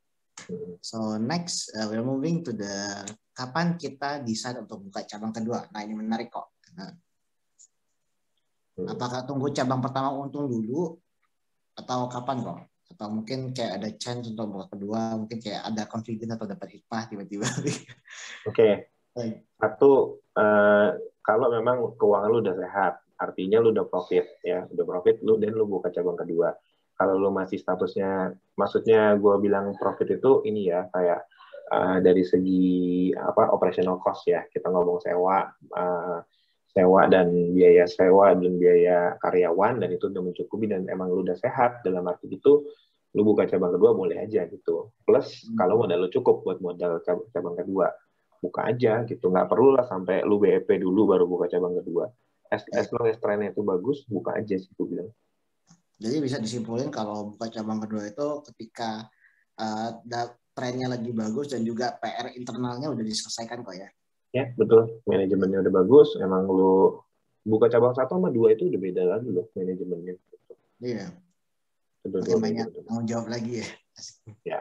So next we're moving to the kapan kita decide untuk buka cabang kedua. Nah ini menarik kok. Nah, apakah tunggu cabang pertama untung dulu atau kapan kok? Atau mungkin kayak ada chance untuk buka kedua, mungkin kayak ada confidence atau dapat hikmah tiba-tiba. Oke. Satu, kalau memang keuangan lu udah sehat, artinya lu udah profit ya, udah profit lu dan lu buka cabang kedua. Kalau lu masih statusnya, maksudnya gue bilang profit itu ini ya kayak dari segi operational cost ya, kita ngomong sewa dan biaya sewa dan biaya karyawan, dan itu udah mencukupi dan emang lu udah sehat dalam arti itu lu buka cabang kedua boleh aja gitu. Plus kalau modal lu cukup buat modal cabang kedua, buka aja gitu, nggak perlu lah sampai lu BEP dulu baru buka cabang kedua. As long as trennya itu bagus, buka aja sih gue bilang. Jadi bisa disimpulin kalau buka cabang kedua itu ketika trennya lagi bagus dan juga PR internalnya udah diselesaikan kok ya. Ya betul, manajemennya udah bagus. Emang lu buka cabang 1 sama 2 itu udah beda lagi loh manajemennya. Iya. Makin banyak tanggung jawab lagi ya. Ya.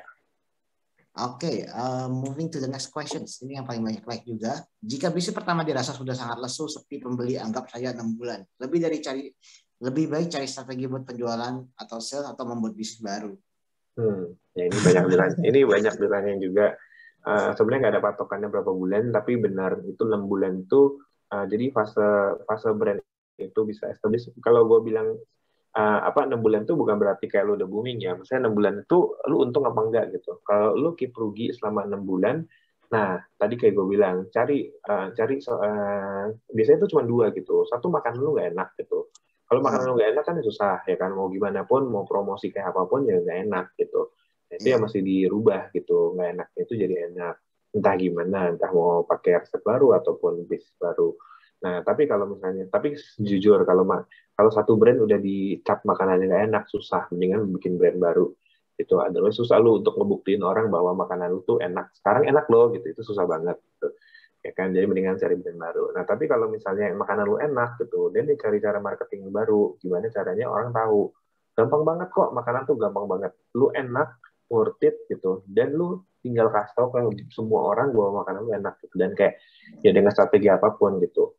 Oke, moving to the next questions. Ini yang paling banyak like juga. Jika bisnis pertama dirasa sudah sangat lesu, sepi pembeli, anggap saja 6 bulan. Lebih baik cari strategi buat penjualan atau sales atau membuat bisnis baru. Ya ini banyak ditanya juga. Sebenarnya nggak ada patokannya berapa bulan, tapi benar itu 6 bulan itu. Jadi fase brand itu bisa establish. Kalau gue bilang 6 bulan itu bukan berarti kayak lu udah booming ya. Misalnya 6 bulan itu lu untung apa enggak gitu. Kalau lu keep rugi selama 6 bulan, nah tadi kayak gue bilang cari biasanya itu cuma 2 gitu. Satu, makanan lu nggak enak gitu. Kalau makanan lu nggak enak kan susah ya kan, mau gimana pun mau promosi kayak apapun ya nggak enak gitu. Nah, itu ya masih dirubah gitu, nggak enaknya itu jadi enak. Entah gimana, entah mau pakai resep baru ataupun bisnis baru. Nah, tapi jujur kalau satu brand udah dicap makanannya nggak enak, susah. Mendingan bikin brand baru. Itu adalah susah lu untuk ngebuktiin orang bahwa makanan lu tuh enak. Sekarang enak loh, gitu. Itu susah banget. Gitu. Ya kan, jadi mendingan cari brand baru. Nah, tapi kalau misalnya makanan lu enak, gitu, dan dia cari cara marketing baru. Gimana caranya orang tahu. Gampang banget kok, makanan tuh gampang banget. Lu enak, worth it gitu. Dan lu tinggal kasih tau ke semua orang bahwa makanan lu enak gitu. Dan kayak ya dengan strategi apapun gitu.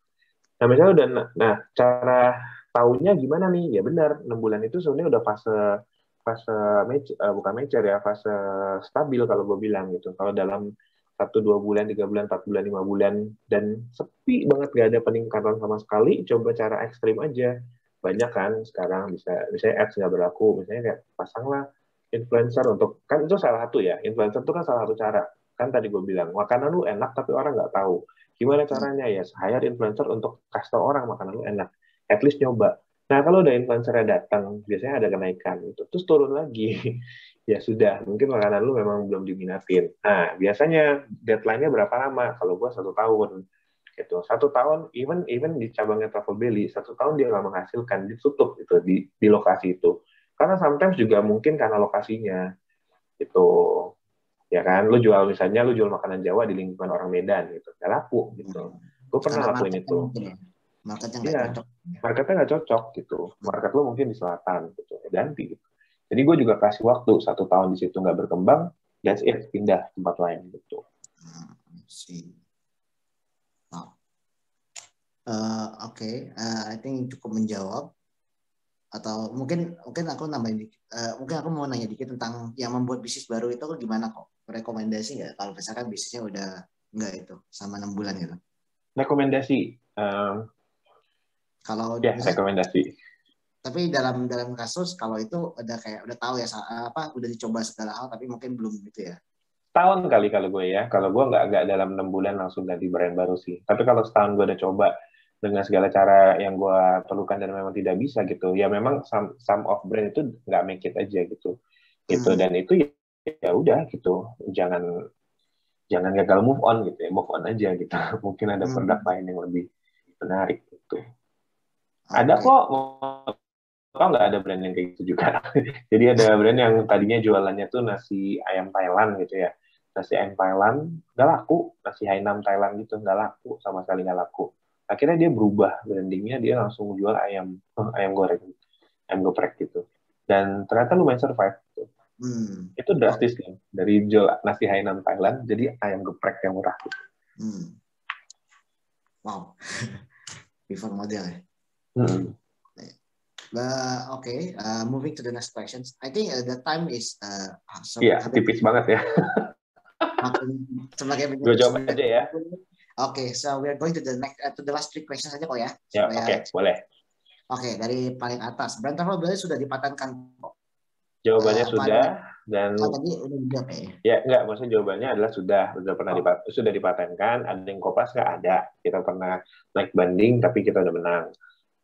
Nah, misalnya udah, nah cara taunya gimana nih? Ya benar, 6 bulan itu sebenarnya udah fase fase bukan mature ya, fase stabil kalau gue bilang gitu. Kalau dalam 1 2 bulan, 3 bulan, 4 bulan, 5 bulan dan sepi banget gak ada peningkatan sama sekali, coba cara ekstrim aja. Banyak kan sekarang misalnya ads nggak berlaku, misalnya kayak pasanglah influencer untuk, kan itu salah satu ya, influencer itu kan salah satu cara. Kan tadi gue bilang makanan lu enak tapi orang nggak tahu. Gimana caranya ya? Hire influencer untuk kasih tau orang makanan lu enak. At least nyoba. Nah, kalau udah influencer datang, biasanya ada kenaikan gitu. Terus turun lagi. Ya sudah, mungkin makanan lu memang belum diminatin. Nah, biasanya deadline-nya berapa lama? Kalau gua 1 tahun. Gitu. 1 tahun, even di cabangnya Travel Belly, 1 tahun dia nggak menghasilkan, ditutup itu di lokasi itu. Karena sometimes juga mungkin karena lokasinya. Itu ya kan, misalnya lu jual makanan Jawa di lingkungan orang Medan gitu, nggak laku gitu. Gue pernah Karena lakuin marketnya itu. mungkin ya. Marketnya nggak Iya, cocok. marketnya nggak cocok gitu. Market lo mungkin di selatan gitu, ganti gitu. Jadi gue juga kasih waktu 1 tahun di situ nggak berkembang, that's it, pindah tempat lain gitu. See. Wow. Oke. I think cukup menjawab. Atau mungkin aku nambahin dikit. Mungkin aku mau nanya dikit tentang yang membuat bisnis baru itu gimana kok? Rekomendasi nggak? Kalau misalkan bisnisnya udah nggak itu sama 6 bulan gitu. Rekomendasi, Kalau ya misalnya, rekomendasi. tapi dalam kasus kalau itu udah tahu ya udah dicoba segala hal tapi mungkin belum gitu ya. Tahun kali kalau gue ya, kalau gue nggak dalam 6 bulan langsung ganti brand baru sih. Tapi kalau setahun gue udah coba dengan segala cara yang gue perlukan dan memang tidak bisa gitu, ya memang some of brand itu nggak make it aja gitu. Gitu dan itu ya udah gitu, jangan jangan gagal move on gitu ya, move on aja gitu. Mungkin ada produk lain yang lebih menarik gitu. Ada Oke. kok, kok nggak ada brand yang kayak gitu juga. Jadi ada brand yang tadinya jualannya tuh nasi ayam Thailand gitu ya. Nasi ayam Thailand nggak laku, nasi Hainam Thailand gitu nggak laku, sama sekali nggak laku. Akhirnya dia berubah brandingnya, dia langsung jual ayam goreng, ayam geprek gitu. Dan ternyata lumayan survive gitu. Itu drastis kan, dari jual nasi Hainam Thailand jadi ayam geprek yang murah gitu. Wow. Pivot model ya. Okay, moving to the next questions. I think the time is tipis banget ya. Gue jawab aja ya. Okay, so we are going to the last 3 questions aja kok ya. Ya, oke, boleh. Oke, dari paling atas. Brand Travel Belly sudah dipatenkan kok? Jawabannya sudah dan tadi udah dijawab ya. Ya enggak, maksudnya jawabannya adalah sudah pernah sudah dipatenkan. Ada yang kopas nggak ada. Kita pernah naik banding tapi kita udah menang.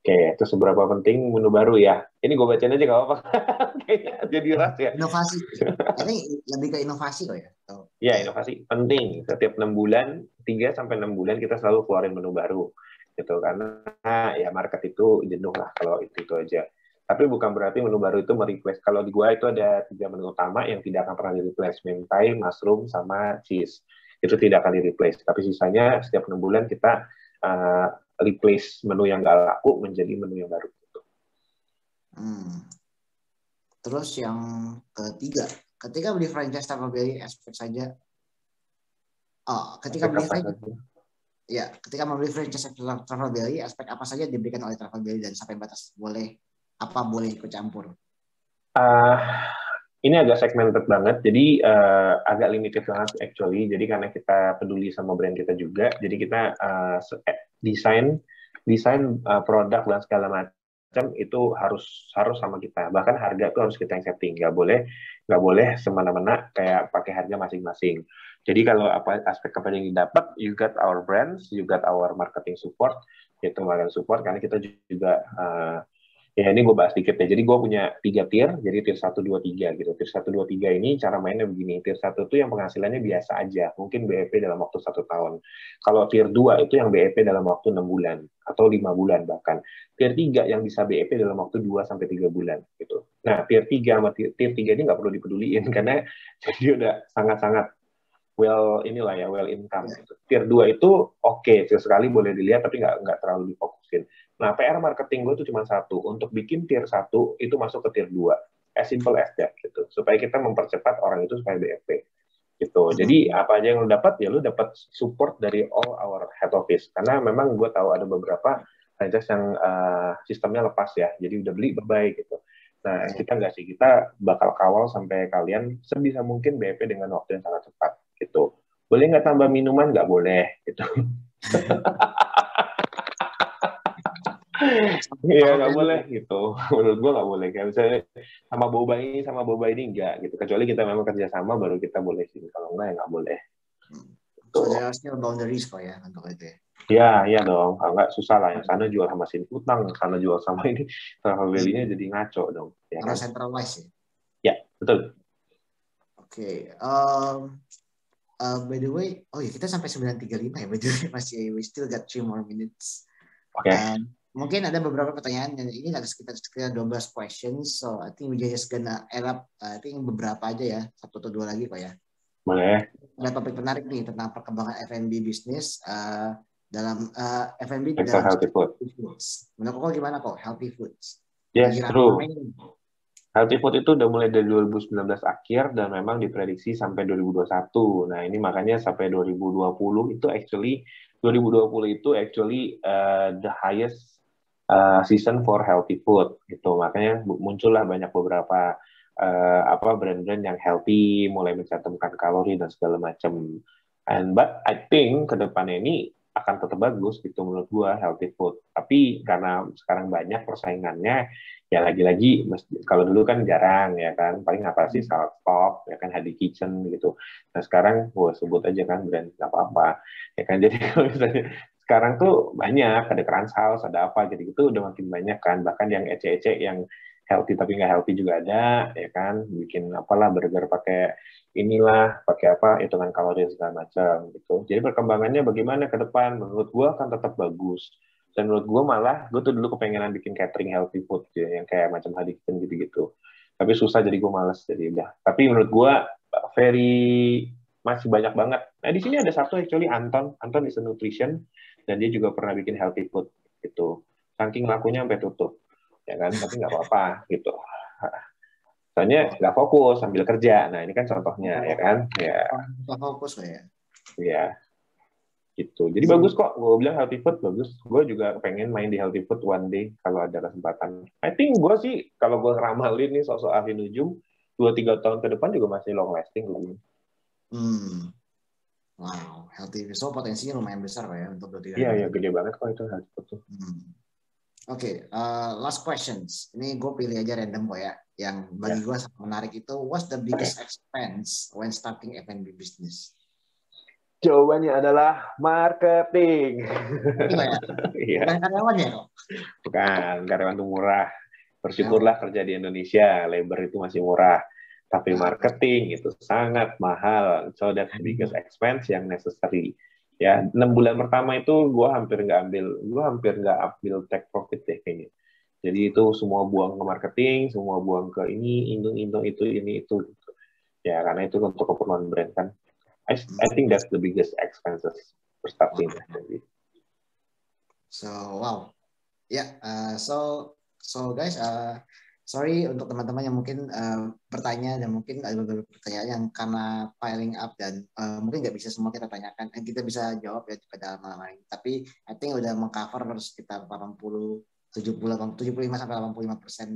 Oke, itu seberapa penting menu baru ya? Ini gue bacain aja nggak apa-apa. Kayaknya jadi ras ya. Inovasi. Ini lebih ke inovasi kok ya. Ya, inovasi penting. Setiap 6 bulan, 3-6 bulan kita selalu keluarin menu baru. Gitu, karena ya market itu jenuh lah kalau itu aja. Tapi bukan berarti menu baru itu mereplace. Kalau di gua itu ada 3 menu utama yang tidak akan pernah di-replace. Mentai, mushroom, sama cheese. Itu tidak akan di-replace. Tapi sisanya setiap 6 bulan kita replace menu yang nggak laku menjadi menu yang baru. Terus yang ketiga, ketika beli franchise Travel Belly aspek saja. Ketika membeli franchise Travel Belly, aspek apa saja diberikan oleh Travel Belly dan sampai batas boleh ikut campur? Ini agak segmented banget, jadi agak limited banget actually. Jadi karena kita peduli sama brand kita juga, jadi kita desain produk dan segala macam itu harus sama kita. Bahkan harga itu harus kita yang setting, nggak boleh semena-mena kayak pakai harga masing-masing. Jadi kalau aspek apa yang didapat, you got our brands, you got our marketing support, yaitu marketing support karena kita juga ya ini gue bahas dikit ya. Jadi gue punya 3 tier, jadi tier 1, 2, 3 gitu. Tier 1, 2, 3 ini cara mainnya begini. Tier 1 itu yang penghasilannya biasa aja, mungkin BEP dalam waktu 1 tahun. Kalau tier 2 itu yang BEP dalam waktu 6 bulan, atau 5 bulan bahkan. Tier 3 yang bisa BEP dalam waktu 2-3 bulan gitu. Nah, tier 3 sama tier 3 ini nggak perlu dipeduliin, karena jadi udah sangat-sangat well income. Gitu. Tier 2 itu oke, sekali boleh dilihat, tapi nggak terlalu difokusin. Nah, PR marketing gue tuh cuma satu, untuk bikin tier 1 itu masuk ke tier 2. As simple as that gitu. Supaya kita mempercepat orang itu supaya BFP gitu. Jadi apa aja yang lu dapat, ya lu dapat support dari all our head office. Karena memang gue tahu ada beberapa franchise yang sistemnya lepas ya. Jadi udah beli bye gitu. Nah, kita nggak sih, kita bakal kawal sampai kalian sebisa mungkin BFP dengan waktu yang sangat cepat gitu. Boleh nggak tambah minuman? Nggak boleh gitu. Iya, nggak boleh gitu. Menurut gua nggak boleh. Kayak misalnya sama boba ini enggak gitu. Kecuali kita memang kerjasama baru kita boleh sih. Kalau enggak ya nggak boleh. So there are still boundaries kok ya untuk itu ya. Ya, iya dong. Kalau nggak susah lah. Yang sana jual sama sin utang, yang sana jual sama ini. Travel value-nya jadi ngaco dong. Ya Karena kan? centralized ya. Ya, betul. Oke. By the way, oh ya kita sampai 9:35 ya. By the way, masih we still got 3 more minutes. Oke. Mungkin ada beberapa pertanyaan dan ini ada sekitar 12 questions. So I think we just gonna add up. I think beberapa aja ya, 1 atau 2 lagi kok ya. Boleh. Ada topik menarik nih tentang perkembangan F&B bisnis dalam F&B Extra dalam healthy food. foods. Menurut kok gimana kok healthy foods? Yes, true. Ramai. Healthy food itu udah mulai dari 2019 akhir dan memang diprediksi sampai 2021. Nah, ini makanya sampai 2020 itu actually 2020 itu actually the highest season for healthy food gitu. Makanya muncullah banyak beberapa brand-brand yang healthy, mulai mencantumkan kalori dan segala macam. But I think ke depannya ini akan tetap bagus gitu menurut gua healthy food. Tapi karena sekarang banyak persaingannya, ya lagi-lagi kalau dulu kan jarang ya kan, paling apa sih Salad Stop ya kan, Hadi Kitchen gitu. Nah sekarang gua sebut aja kan brand nggak apa-apa ya kan. Jadi kalau misalnya sekarang tuh banyak, ada Crunch House, ada apa gitu udah makin banyak kan, bahkan yang ece-ece yang healthy tapi nggak healthy juga ada ya kan, bikin apalah burger pakai inilah, pakai apa hitungan kalori segala macam gitu. Jadi perkembangannya bagaimana ke depan, menurut gua akan tetap bagus. Dan menurut gue malah, gue tuh dulu kepengenan bikin catering healthy food gitu, yang kayak macam Hadi Kitchen gitu-gitu. Tapi susah jadi gue males, jadi udah. Tapi menurut gue masih banyak banget. Nah di sini ada satu actually Anton is a nutrition, dan dia juga pernah bikin healthy food gitu. Saking lakunya sampai tutup, ya kan? Tapi nggak apa-apa gitu. Soalnya nggak fokus sambil kerja. Nah ini kan contohnya, ya kan? Ya. Fokus ya. Ya. Gitu. Jadi bagus kok, gue bilang healthy food bagus. Gue juga pengen main di healthy food one day kalau ada kesempatan. I think gue sih kalau gue ngeramalin nih sosok ahli nujum 2-3 tahun ke depan juga masih long lasting gue. Wow, healthy food so potensinya lumayan besar ya untuk Iya, ya gede banget kok itu healthy food tuh. Oke, last questions. Ini gue pilih aja random kok ya. Yang bagi gue sangat menarik itu, what's the biggest expense when starting F&B business? Jawabannya adalah marketing. Iya. Bukan karyawan ya kok? Bukan, karyawan itu murah. Bersyukurlah kerja di Indonesia, labor itu masih murah. Tapi marketing itu sangat mahal. So that's the biggest expense yang necessary. Ya, 6 bulan pertama itu gue hampir nggak ambil take profit deh kayaknya. Jadi itu semua buang ke marketing, semua buang ke ini itu. Gitu. Ya, karena itu untuk keperluan brand kan. I think that's the biggest expenses for starting F&B. So wow, ya, so guys, sorry untuk teman-teman yang mungkin bertanya dan mungkin ada beberapa pertanyaan yang karena piling up dan mungkin nggak bisa semua kita tanyakan, kita bisa jawab ya pada malam ini. Tapi I think udah mengcover sekitar 75-85%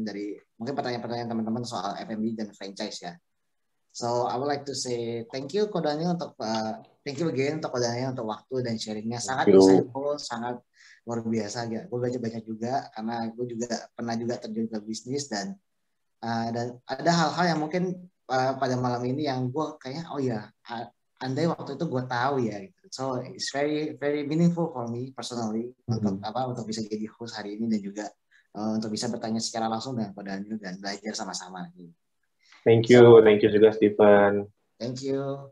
dari mungkin pertanyaan-pertanyaan teman-teman soal F&B dan franchise ya. So I would like to say thank you Ko Daniel thank you again untuk Ko Daniel untuk waktu dan sharingnya, sangat insightful, sangat luar biasa ya. Gue belajar banyak juga karena gue juga pernah terjun ke bisnis dan ada hal-hal yang mungkin pada malam ini yang gue kayaknya oh ya andai waktu itu gue tahu ya gitu. So it's very very meaningful for me personally untuk bisa jadi host hari ini dan juga untuk bisa bertanya secara langsung dengan Ko Daniel dan belajar sama-sama. Thank you juga Stephen. Thank you.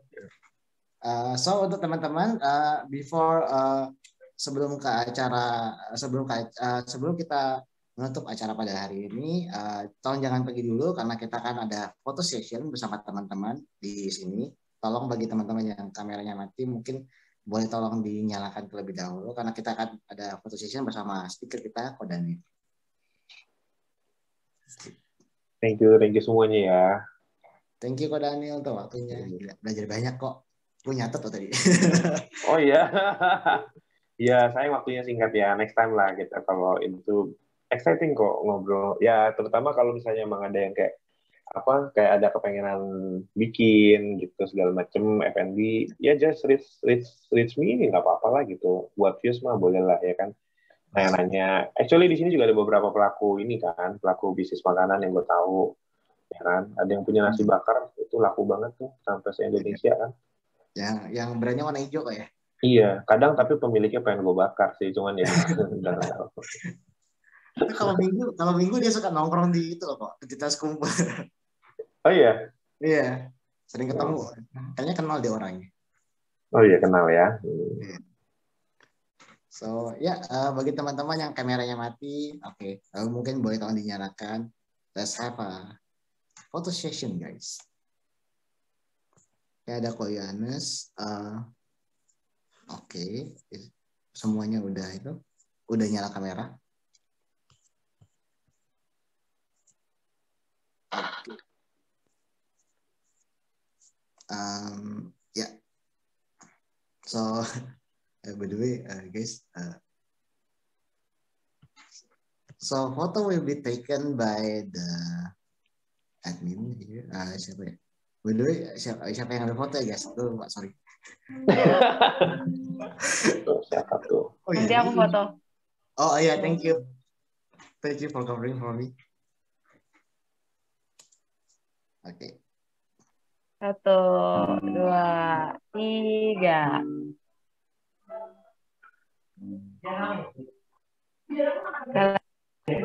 So untuk teman-teman, sebelum kita menutup acara pada hari ini, tolong jangan pergi dulu karena kita kan ada photo session bersama teman-teman di sini. Tolong bagi teman-teman yang kameranya mati mungkin boleh tolong dinyalakan terlebih dahulu karena kita akan ada photo session bersama speaker kita, Ko Daniel. Thank you semuanya ya. Thank you Ko Daniel untuk waktunya. Gila, belajar banyak kok. Gue nyatet tuh tadi. Oh iya. Ya, saya waktunya singkat ya. Next time lah kita kalau itu exciting kok ngobrol. Ya, terutama kalau misalnya emang ada yang kayak apa kayak ada kepengenan bikin gitu segala macem F&B ya just reach me ini nggak apa-apa lah gitu buat views mah boleh lah ya kan nanya-nanya actually di sini juga ada beberapa pelaku ini kan pelaku bisnis makanan yang gue tahu ya kan ada yang punya nasi bakar itu laku banget tuh sampai se Indonesia kan yang brandnya warna hijau kok ya. iya kadang tapi pemiliknya pengen gue bakar sih cuman ya udah nggak tahu. Itu kalau minggu dia suka nongkrong di itu loh kok, di tas kumpul. Oh iya. Iya, sering ketemu. Kayaknya kenal dia orangnya. Oh iya kenal ya. Iya. So ya bagi teman-teman yang kameranya mati, oke, mungkin boleh tolong dinyalakan. Let's have a photo session guys. Ya ada Ko Yohanes. Oke, semuanya udah itu, udah nyala kamera. Oke. Ya. So by the way, guys, so photo will be taken by the admin here. Siapa ya? By the way, siapa yang ada foto ya guys? Pak, sorry. Siapa tuh? Oh, nanti iya. aku foto. Oh iya, thank you. Thank you for covering for me. Oke. 1, 2, 3. 1, 2,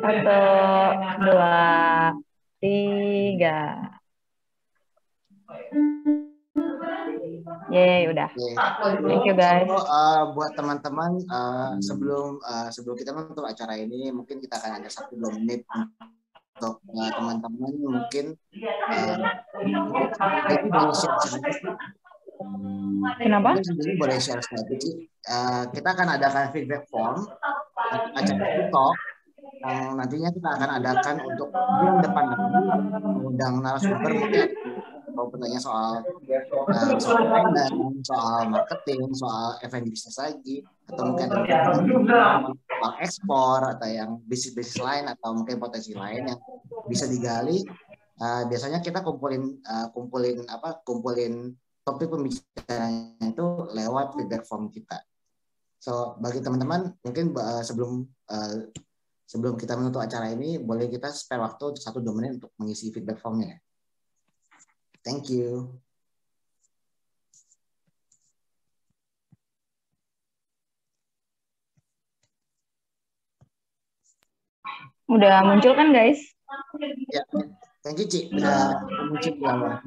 3. Yeay, udah. Thank you guys. So, buat teman-teman sebelum kita menutup acara ini, mungkin kita akan ada 1-2 menit untuk teman-teman mungkin jadi boleh share sedikit. Kenapa? Mungkin boleh share sedikit. Kita akan adakan feedback form acara talk yang nantinya kita akan adakan untuk bulan depan mengundang narasumber mungkin kalau bertanya soal finance, soal marketing, soal event bisnis lagi, atau mungkin ada soal ekspor atau yang bisnis lain atau mungkin potensi lain yang bisa digali. Biasanya kita kumpulin topik pembicaraan itu lewat feedback form kita. So bagi teman-teman mungkin sebelum kita menutup acara ini boleh kita spare waktu 1-2 menit untuk mengisi feedback formnya. Thank you. Udah muncul kan guys? Ya, thank you Ci. Udah muncul di awal.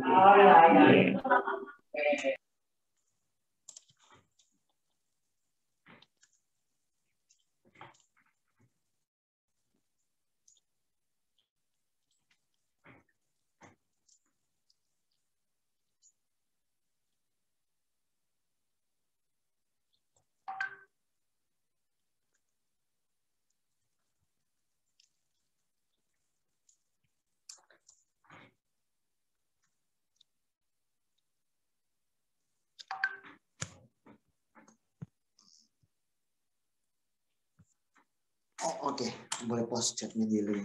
Oh, oke. Boleh post chatnya dulu.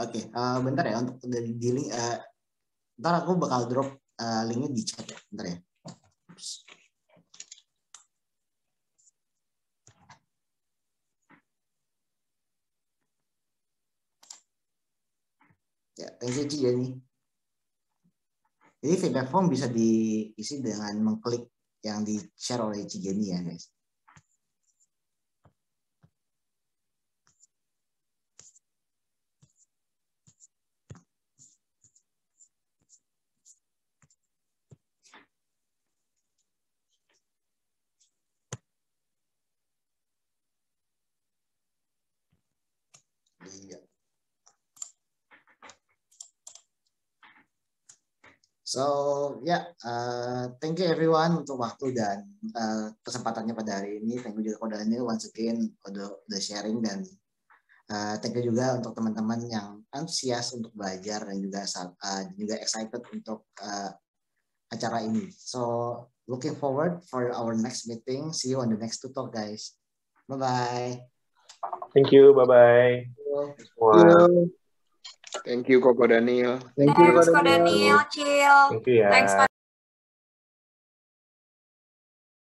Oke, bentar ya untuk di link. Ntar aku bakal drop linknya di chat ya. Bentar ya. Ya, thank you Ci Jenny. Jadi feedback form bisa diisi dengan mengklik yang di share oleh Ci Jenny ya guys. Iya. So thank you everyone untuk waktu dan kesempatannya pada hari ini. Thank you juga Ko Daniel once again udah sharing, dan thank you juga untuk teman-teman yang antusias untuk belajar dan juga excited untuk acara ini. So looking forward for our next meeting. See you on the next tutor, guys. Bye bye. Thank you. Bye bye. Thank you Koko Daniel. Thanks, Ko Daniel, Cil. Thank you ya. Thanks,